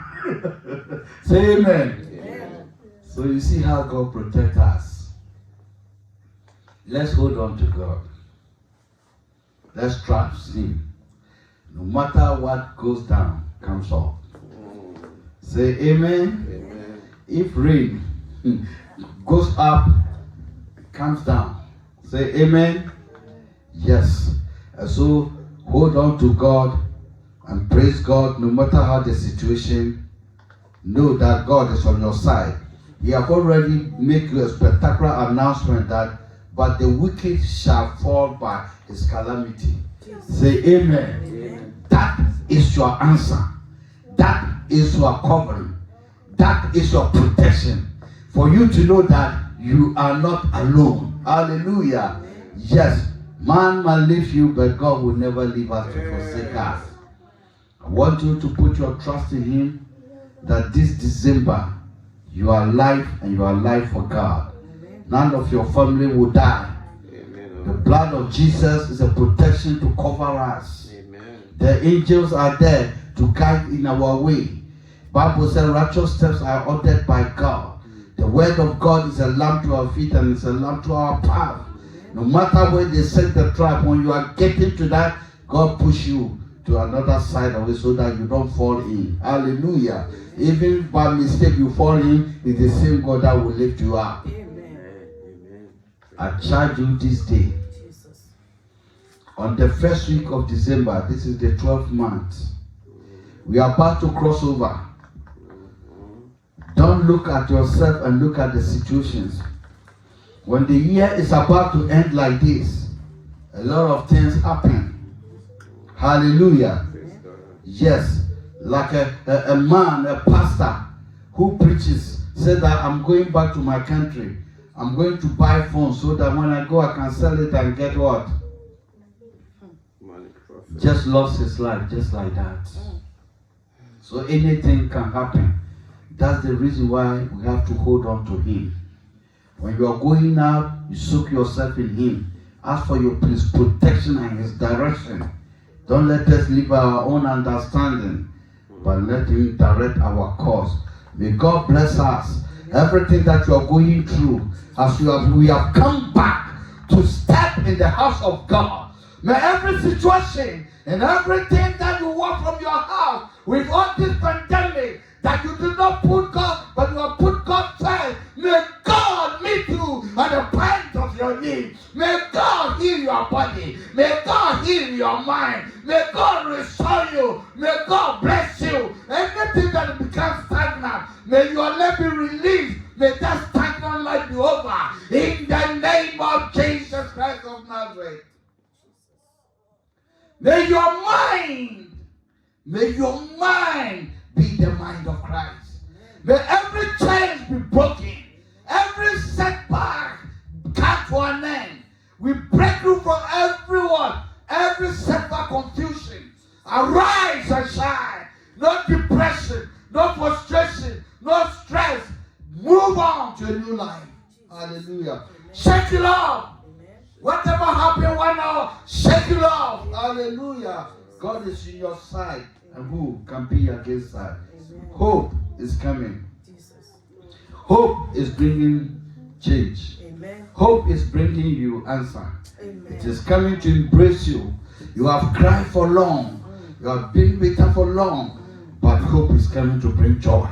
S2: Say amen.
S1: Amen.
S2: So you see how God protects us. Let's hold on to God. Let's trust him. No matter what goes down, comes up. Say amen.
S3: Amen.
S2: If rain goes up, comes down. Say amen. Yes. And so hold on to God and praise God no matter how the situation. Know that God is on your side. He have already made you a spectacular announcement that but the wicked shall fall by his calamity. Say amen.
S3: Amen.
S2: That is your answer. That is your covering. That is your protection. For you to know that you are not alone. Hallelujah. Yes, man might leave you, but God will never leave us to forsake us. I want you to put your trust in him that this December you are alive and you are alive for God. None of your family will die.
S3: Amen.
S2: The blood of Jesus is a protection to cover us.
S3: Amen.
S2: The angels are there to guide in our way. Bible says righteous steps are ordered by God. The word of God is a lamp to our feet and it's a lamp to our path. No matter where they set the trap, when you are getting to that, God push you to another side of it so that you don't fall in. Hallelujah. Even if by mistake you fall in, it's the same God that will lift you up.
S3: Amen.
S2: I charge you this day. On the first week of December, this is the 12th month. We are about to cross over. Don't look at yourself and look at the situations. When the year is about to end like this, a lot of things happen. Hallelujah.
S3: Praise God.
S2: Yes, like a man, a pastor who preaches, said that I'm going back to my country. I'm going to buy phones so that when I go, I can sell it and get what?
S3: Money, profit.
S2: Just lost his life, just like that. So anything can happen. That's the reason why we have to hold on to him. When you are going out, you soak yourself in him. Ask for your protection and his direction. Don't let us live our own understanding, but let him direct our course. May God bless us. Everything that you are going through, as we have come back to step in the house of God. May every situation and everything that you want from your house with all this pandemic, that you did not put God, but you have put God first. May God meet you at the point of your need. May God heal your body. May God heal your mind. May God restore you. May God bless you. Anything that becomes stagnant, may your life be released. May that stagnant life be over. In the name of Jesus Christ of Nazareth. May your mind be the mind of Christ. May every chain be broken. Every setback come to an end. We break through from everyone. Every setback confusion. Arise and shine. No depression. No frustration. No stress. Move on to a new life. Hallelujah. Shake it off. Whatever happened 1 hour, shake it off. Hallelujah. God is in your side. And who can be against that? Hope is coming. Hope is bringing change. Hope is bringing you answer. It is coming to embrace you. You have cried for long. You have been bitter for long. But hope is coming to bring joy.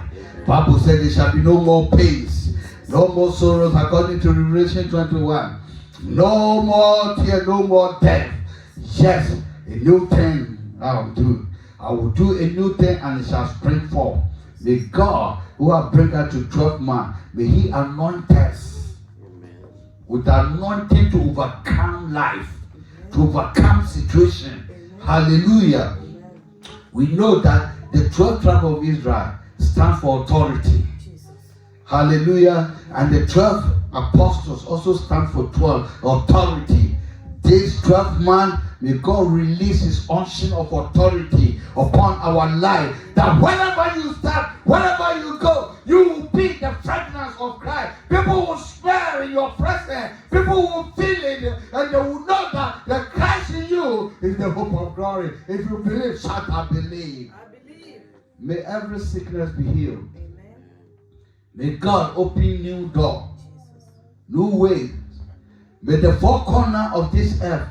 S2: Bible said there shall be no more pains, no more sorrows, according to Revelation 21. No more tear, no more death. Yes, a new thing I will do. I will do a new thing and it shall spring forth. May God, who has brought us to 12 months, may he anoint us with anointing to overcome life, to overcome situation. Hallelujah. We know that the 12 tribes of Israel stand for authority. Hallelujah. And the 12 apostles also stand for 12 authority. This 12th month, may God release his unction of authority upon our life. That wherever you start, wherever you go, you will be the fragrance of Christ. People will smell in your presence. People will feel it and they will know that the Christ in you is the hope of glory. If you believe, shout, I believe.
S1: I believe.
S2: May every sickness be healed.
S1: Amen.
S2: May God open new doors, new ways. May the four corners of this earth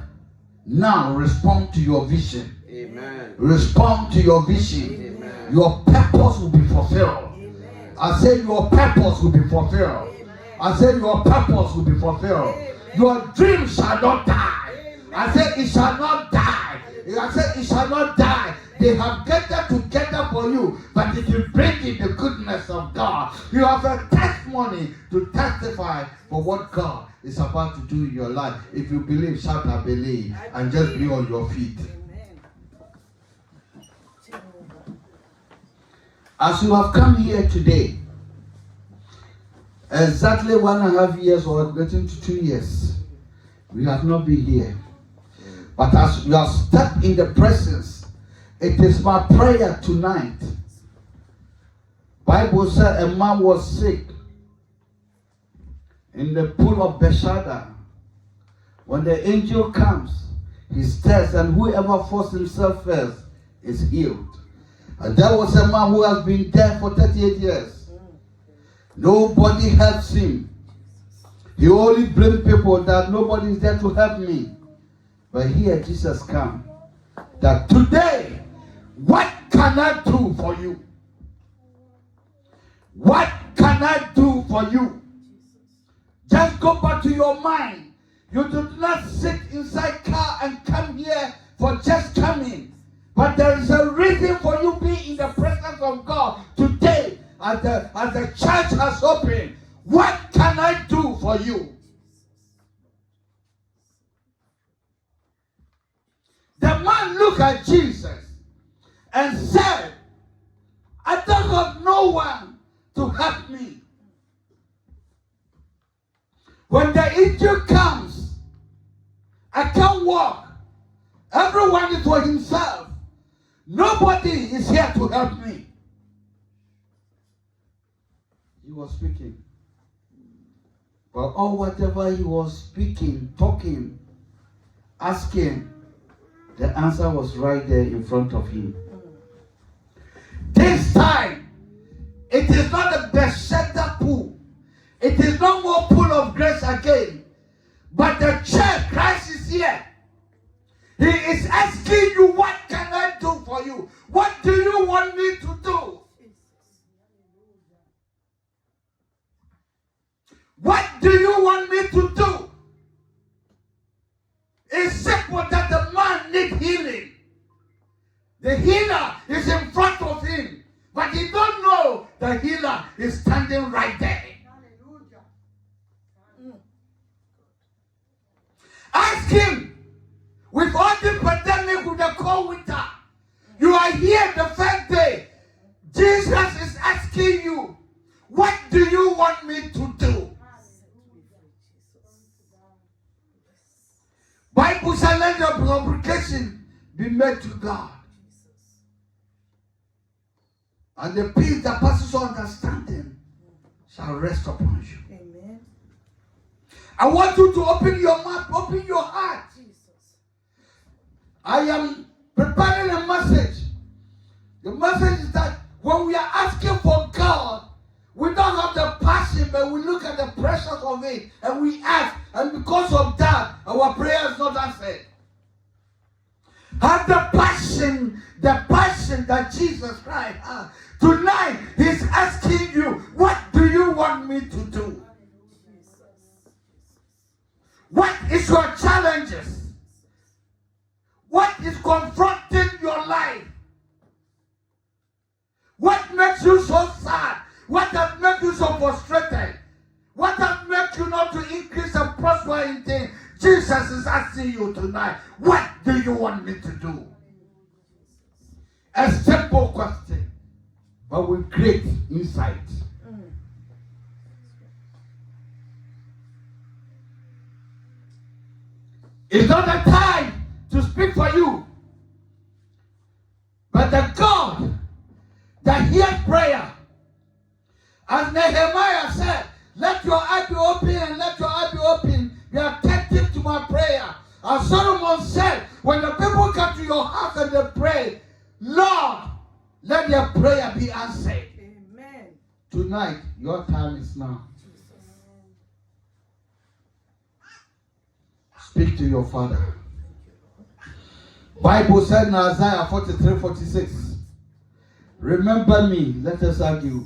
S2: now respond to your vision.
S3: Amen.
S2: Respond to your vision.
S3: Amen.
S2: Your purpose will be fulfilled.
S1: Amen.
S2: I said your purpose will be fulfilled.
S1: Amen.
S2: I said your purpose will be fulfilled.
S1: Amen.
S2: Your dream shall not die. I said it shall not die. I said it shall not die. They have gathered together for you, but it will bring in the goodness of God. You have a testimony to testify for what God is about to do in your life. If you believe, shout I believe, and just be on your feet. As you have come here today, exactly 1.5 years or getting to 2 years, we have not been here. But as you have stepped in the presence, it is my prayer tonight. Bible said a man was sick in the pool of Bethesda. When the angel comes, he stirs, and whoever forced himself first is healed. And there was a man who has been there for 38 years. Nobody helps him. He only blames people that nobody is there to help me. But here Jesus comes. That today, what can I do for you? What can I do for you? Just go back to your mind. You do not sit inside car and come here for just coming. But there is a reason for you being in the presence of God today as the church has opened. What can I do for you? The man looked at Jesus and said, I don't have no one to help me. When the angel comes, I can't walk. Everyone is for himself. Nobody is here to help me. He was speaking. But all whatever he was speaking, talking, asking, the answer was right there in front of him. This time, it is not a Bethesda pool. It is no more pool of grace again. But the church, Christ is here. He is asking you, what can I do for you? What do you want me to do? What do you want me to do? It's simple that the man needs healing. The healer is in front of him, but he don't know the healer is standing right there. Ask him. With all the pandemic, with the cold winter, you are here the first day. Jesus is asking you, what do you want me to do? Bible says, let your supplication be made to God. And the peace that passes all understanding shall rest upon you. Amen. I want you to open your mouth, open your heart. I am preparing a message. The message is that when we are asking for God, we don't have the passion, but we look at the pressure of it and we ask, and because of that, our prayer is not answered. Have the passion that Jesus Christ has. Tonight, he's asking you, what do you want me to do? What is your challenges? What is confronting your life? What makes you so sad? What has made you so frustrated? What has made you not to increase and prosper in things? Jesus is asking you tonight, what do you want me to do? A simple question, but with great insight. It's not a time to speak for you, but the God that hears prayer, as Nehemiah said, let your eye be open and let your eye be open. Be attentive to my prayer. As Solomon said, when the people come to your house and they pray, Lord, let their prayer be answered. Amen. Tonight, your time is now. Speak to your Father. Bible said in Isaiah 43:46, remember me, let us argue,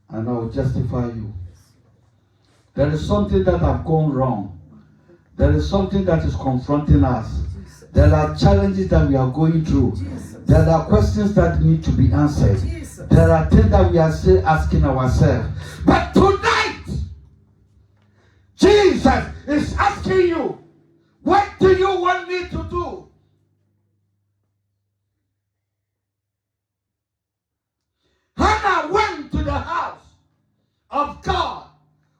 S2: and I will justify you. There is something that have gone wrong, There is something that is confronting us. There are challenges that we are going through. There are questions that need to be answered. There are things that we are still asking ourselves. But tonight, Jesus is asking you, what do you want me to do? Hannah went to the house of God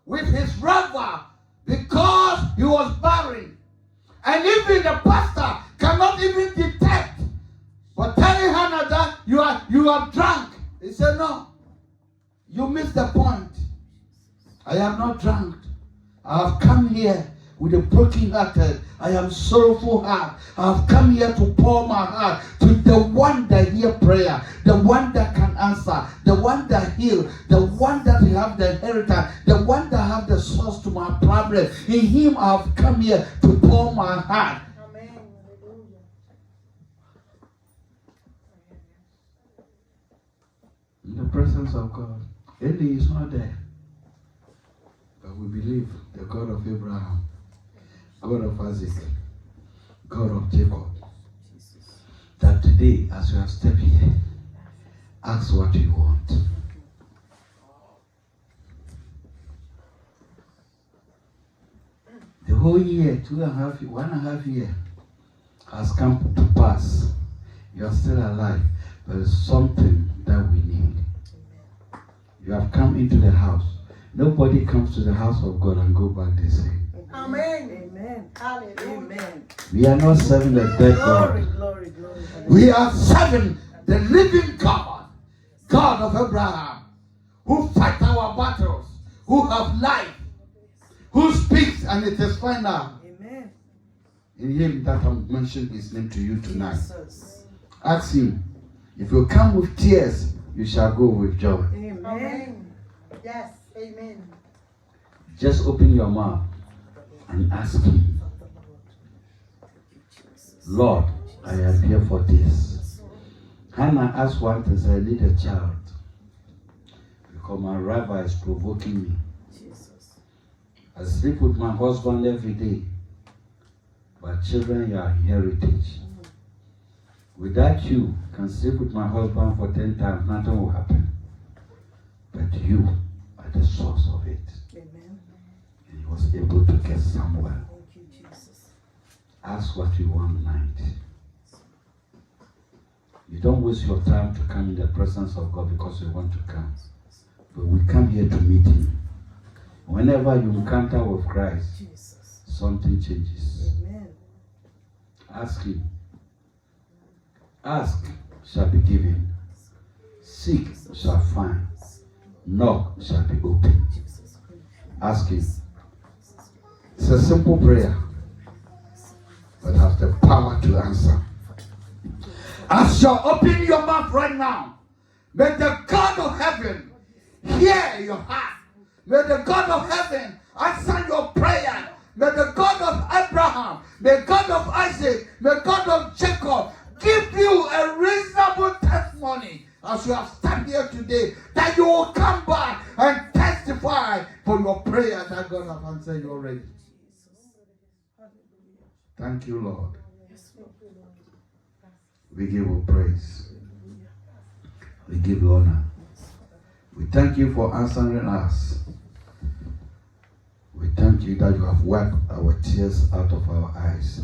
S2: with his brother because he was barren. And even the pastor cannot even detect. But telling Hannah that you are drunk. He said, no, you missed the point. I am not drunk. I have come here with a broken hearted. I am sorrowful heart. I have come here to pour my heart to the one that hear prayer, the one that can answer, the one that heal, the one that have the inheritance, the one that have the source to my problem. In him I have come here to pour my heart.
S4: Amen.
S2: In the presence of God. Eli is not there. But we believe the God of Abraham, God of Isaac, God of Jacob, that today, as you have stepped here, ask what you want. The whole year, 1.5 years, has come to pass. You are still alive. There is something that we need. You have come into the house. Nobody comes to the house of God and go back the same.
S4: Amen. Amen. Hallelujah. Amen.
S2: We are not serving the dead
S4: Glory,
S2: God.
S4: glory, glory.
S2: We are serving the living God, God of Abraham, who fight our battles, who have life, who speaks and it is final.
S4: Amen.
S2: In him that I mentioned his name to you tonight.
S4: Jesus.
S2: Ask him, if you come with tears, you shall go with joy.
S4: Amen. Amen. Yes. Amen.
S2: Just open your mouth and ask him, Lord, I am here for this. Hannah asked one thing, I need a child. Because my rabbi is provoking me.
S4: Jesus.
S2: I sleep with my husband every day. But children are heritage. Without you, can sleep with my husband for 10 times, nothing will happen. But you are the source of it.
S4: Amen.
S2: And he was able to get somewhere.
S4: Thank you, Jesus.
S2: Ask what you want tonight. You don't waste your time to come in the presence of God because you want to come. But we come here to meet him. Whenever you encounter with Christ,
S4: Jesus.
S2: something changes.
S4: Amen.
S2: Ask him. Ask shall be given. Seek shall find. Knock shall be opened.
S4: Jesus.
S2: Ask him. It's a simple prayer, but has the power to answer. As you open your mouth right now, may the God of heaven hear your heart. May the God of heaven answer your prayer. May the God of Abraham, may God of Isaac, may God of Jacob give you a reasonable testimony as you have stand here today, that you will come back and testify for your prayer that God has answered you already. Thank you, Lord. We give you praise. We give you honor. We thank you for answering us. We thank you that you have wiped our tears out of our eyes.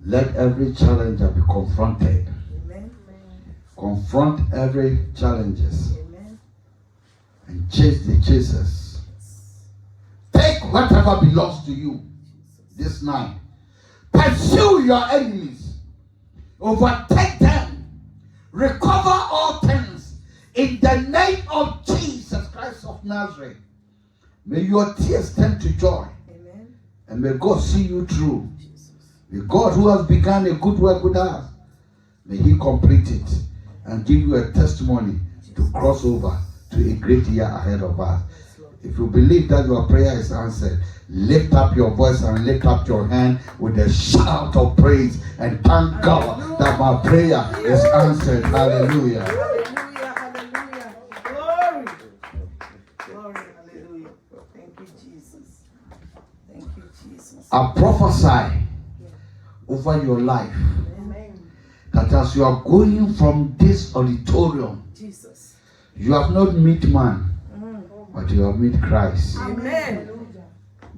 S2: Let every challenger be confronted.
S4: Amen.
S2: Confront every challenges
S4: Amen.
S2: and chase the chasers. Take whatever belongs to you this night. Pursue your enemies. Overtake them. Recover all things in the name of Jesus Christ of Nazareth. May your tears turn to joy.
S4: Amen.
S2: And may God see you through. May God who has begun a good work with us, may he complete it and give you a testimony to cross over to a great year ahead of us. If you believe that your prayer is answered, lift up your voice and lift up your hand with a shout of praise and thank God that my prayer is answered. Hallelujah.
S4: Hallelujah. Hallelujah. Glory. Glory. Hallelujah. Thank you, Jesus. Thank you, Jesus.
S2: I prophesy over your life that as you are going from this auditorium,
S4: Jesus.
S2: you have not met man, but you have met Christ.
S4: Amen.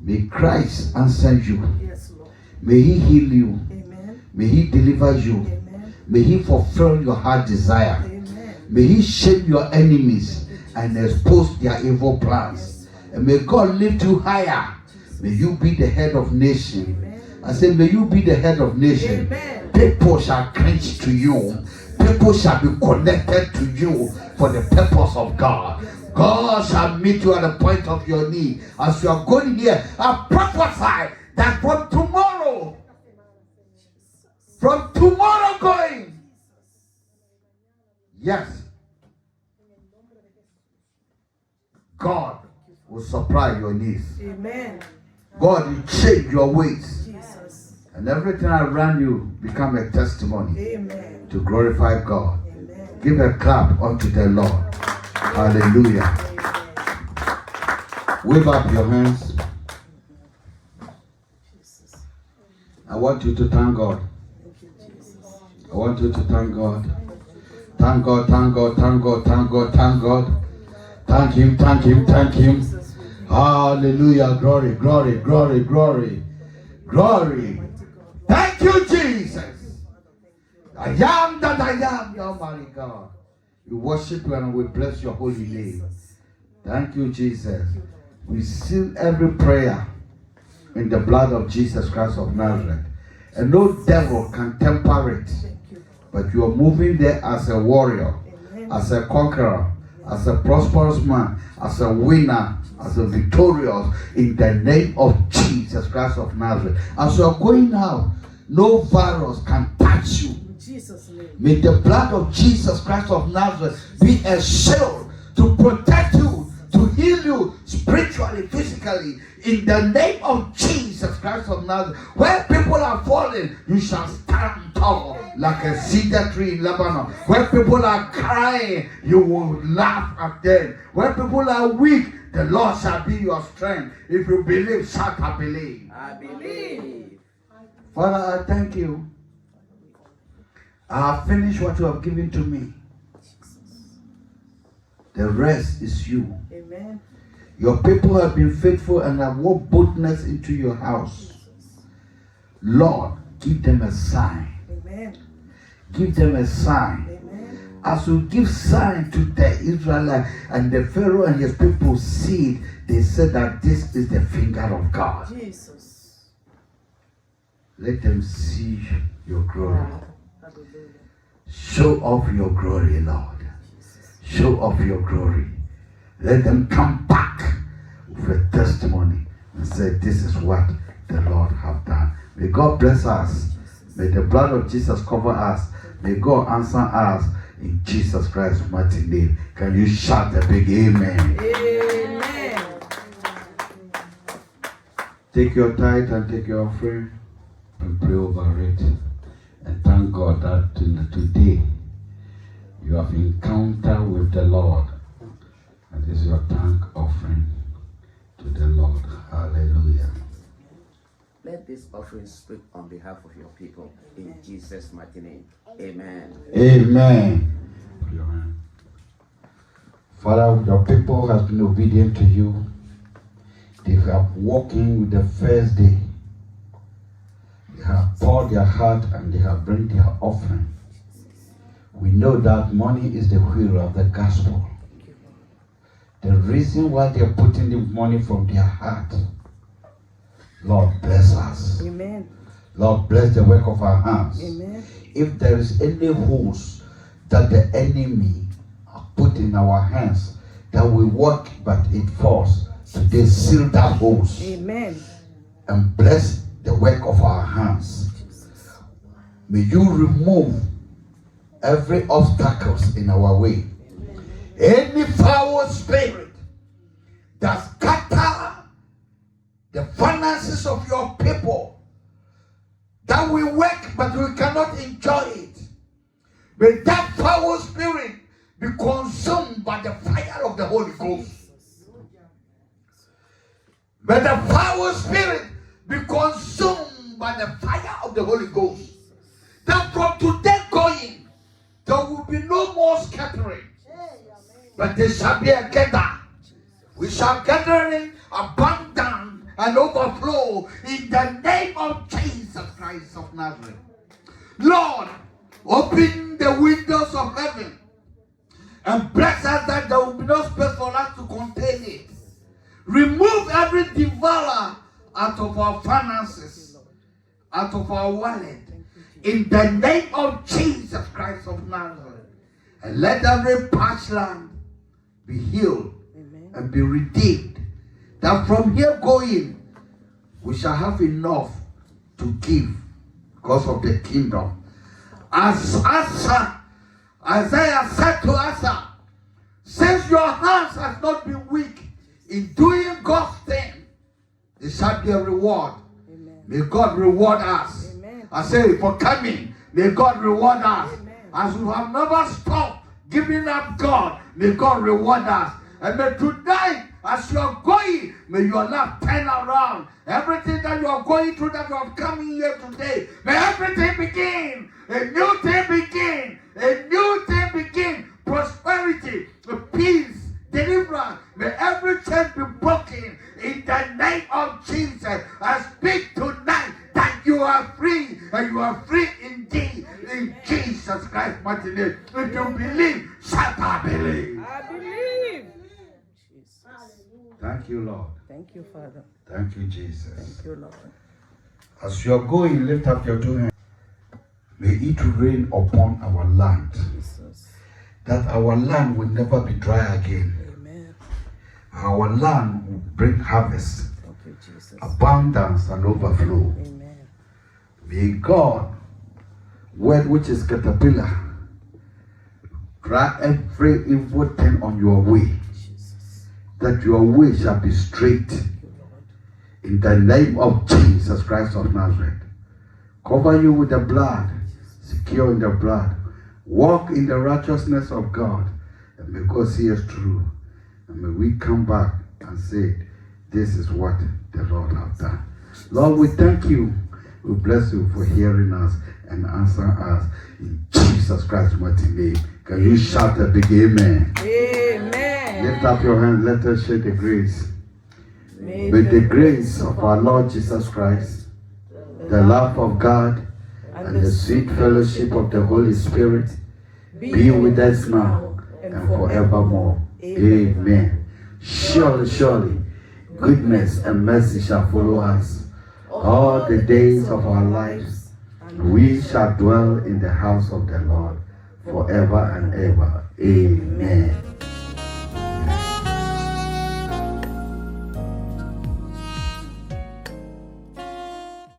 S2: May Christ answer you.
S4: Yes, Lord.
S2: May he heal you.
S4: Amen.
S2: May he deliver you.
S4: Amen.
S2: May he fulfill your heart desire.
S4: Amen.
S2: May he shame your enemies and expose their evil plans. And may God lift you higher. May you be the head of nation. I say, may you be the head of nation.
S4: Amen.
S2: People shall cringe to you. People shall be connected to you for the purpose of God. God shall meet you at the point of your need. As you are going here, I prophesy that from tomorrow going, yes, God will supply your needs.
S4: Amen.
S2: God will change your ways.
S4: Jesus.
S2: And everything around you become a testimony
S4: Amen.
S2: to glorify God.
S4: Amen.
S2: Give a clap unto the Lord. Hallelujah. Wave up your hands.
S4: Jesus.
S2: I want you to thank God.
S4: Thank you, Jesus.
S2: I want you to thank God. Thank God, thank God, thank God, thank God, thank God. Thank Him, thank Him, thank Him.
S4: Jesus, we give you
S2: Hallelujah. Glory, glory, glory, glory, glory. Thank you, Jesus. I am that I am, your mighty God. We worship you and we bless your holy name. Thank you, Jesus. We seal every prayer in the blood of Jesus Christ of Nazareth. And no devil can temper it. But you are moving there as a warrior, as a conqueror, as a prosperous man, as a winner, as a victorious, in the name of Jesus Christ of Nazareth. As you are going out, no virus can touch you.
S4: in Jesus' name.
S2: May the blood of Jesus Christ of Nazareth be a shield to protect you, to heal you spiritually, physically, in the name of Jesus Christ of Nazareth. Where people are falling, you shall stand tall like a cedar tree in Lebanon. Where people are crying, you will laugh at them. Where people are weak, the Lord shall be your strength. If you believe, shout, I believe.
S3: I believe.
S2: Father, I thank you. I have finished what you have given to me. The rest is you.
S4: Amen.
S2: Your people have been faithful and have walked boldness into your house. Lord, give them a sign.
S4: Amen.
S2: Give them a sign.
S4: Amen.
S2: As you give sign to the Israelites and the Pharaoh and his people see it, they said that this is the finger of God.
S4: Jesus.
S2: Let them see your glory.
S4: Hallelujah.
S2: Show off your glory, Lord. Show off your glory. Let them come back with a testimony and say, this is what the Lord have done. May God bless us. May the blood of Jesus cover us. May God answer us in Jesus Christ's mighty name. Can you shout a big amen?
S4: Amen.
S2: Take your tithe and take your offering and pray over it. And thank God that today you have encountered with the Lord. And this is your thank offering to the Lord. Hallelujah.
S3: Let this offering speak on behalf of your people in Jesus' mighty name. Amen.
S2: Amen. Put your hand. Father, your people has been obedient to you. They have walked in with the first day. They have poured their heart and they have bring their offering. We know that money is the wheel of the gospel. The reason why they are putting the money from their heart, Lord, bless us.
S4: Amen.
S2: Lord, bless the work of our hands.
S4: Amen.
S2: If there is any holes that the enemy have put in our hands, that we work but it falls, today seal that holes
S4: Amen.
S2: and bless the work of our hands. May you remove every obstacles in our way. Any foul spirit that scatter the finances of your people, that we work but we cannot enjoy it. May that foul spirit be consumed by the fire of the Holy Ghost. May the foul spirit be consumed by the fire of the Holy Ghost. That from today going, there will be no more scattering, but there shall be a gather. We shall gather in abundance and overflow in the name of Jesus Christ of Nazareth. Lord, open the windows of heaven and bless us that there will be no space for us to contain it. Remove every devourer out of our finances, out of our wallet, in the name of Jesus Christ of Nazareth. And let every parched land be healed and be redeemed. That from here going, we shall have enough to give because of the kingdom. As Isaiah said to Asa, since your hands have not been weak in doing God's thing, there shall be a reward.
S4: Amen.
S2: May God reward us.
S4: Amen.
S2: I say for coming, may God reward us.
S4: Amen.
S2: As we have never stopped giving up God, may God reward us. And may tonight, as you are going, may your life turn around. Everything that you are going through, that you are coming here today, may everything begin. A new thing begin. A new thing begin. Prosperity, peace, deliverance. May every chain be broken in the name of Jesus. I speak tonight that you are free, and you are free indeed in Jesus Christ's mighty name. If you believe, shout I believe.
S4: I believe. Jesus.
S2: Thank you, Lord.
S4: Thank you, Father.
S2: Thank you, Jesus.
S4: Thank you, Lord.
S2: As you are going, lift up your two hands. May it rain upon our land,
S4: Jesus.
S2: that our land will never be dry again.
S4: Amen.
S2: Our land will bring harvest,
S4: Thank you, Jesus.
S2: abundance, and overflow.
S4: Amen.
S2: May God, word which is caterpillar, dry every evil thing on your way,
S4: Jesus.
S2: that your way shall be straight.
S4: Thank you, Lord.
S2: In the name of Jesus Christ of Nazareth. Cover you with the blood, secure in the blood. Walk in the righteousness of God, and may God see us through. And may we come back and say, this is what the Lord has done. Lord, we thank you. We bless you for hearing us and answering us. In Jesus Christ's mighty name. Can you shout a big amen?
S4: Amen.
S2: Lift up your hand. Let us share the grace.
S4: May
S2: With the grace of our Lord Jesus Christ, the love of God, and the sweet fellowship of the Holy Spirit be with us now and forevermore. Amen. Surely, surely, goodness and mercy shall follow us all the days of our lives, and we shall dwell in the house of the Lord forever and ever. Amen.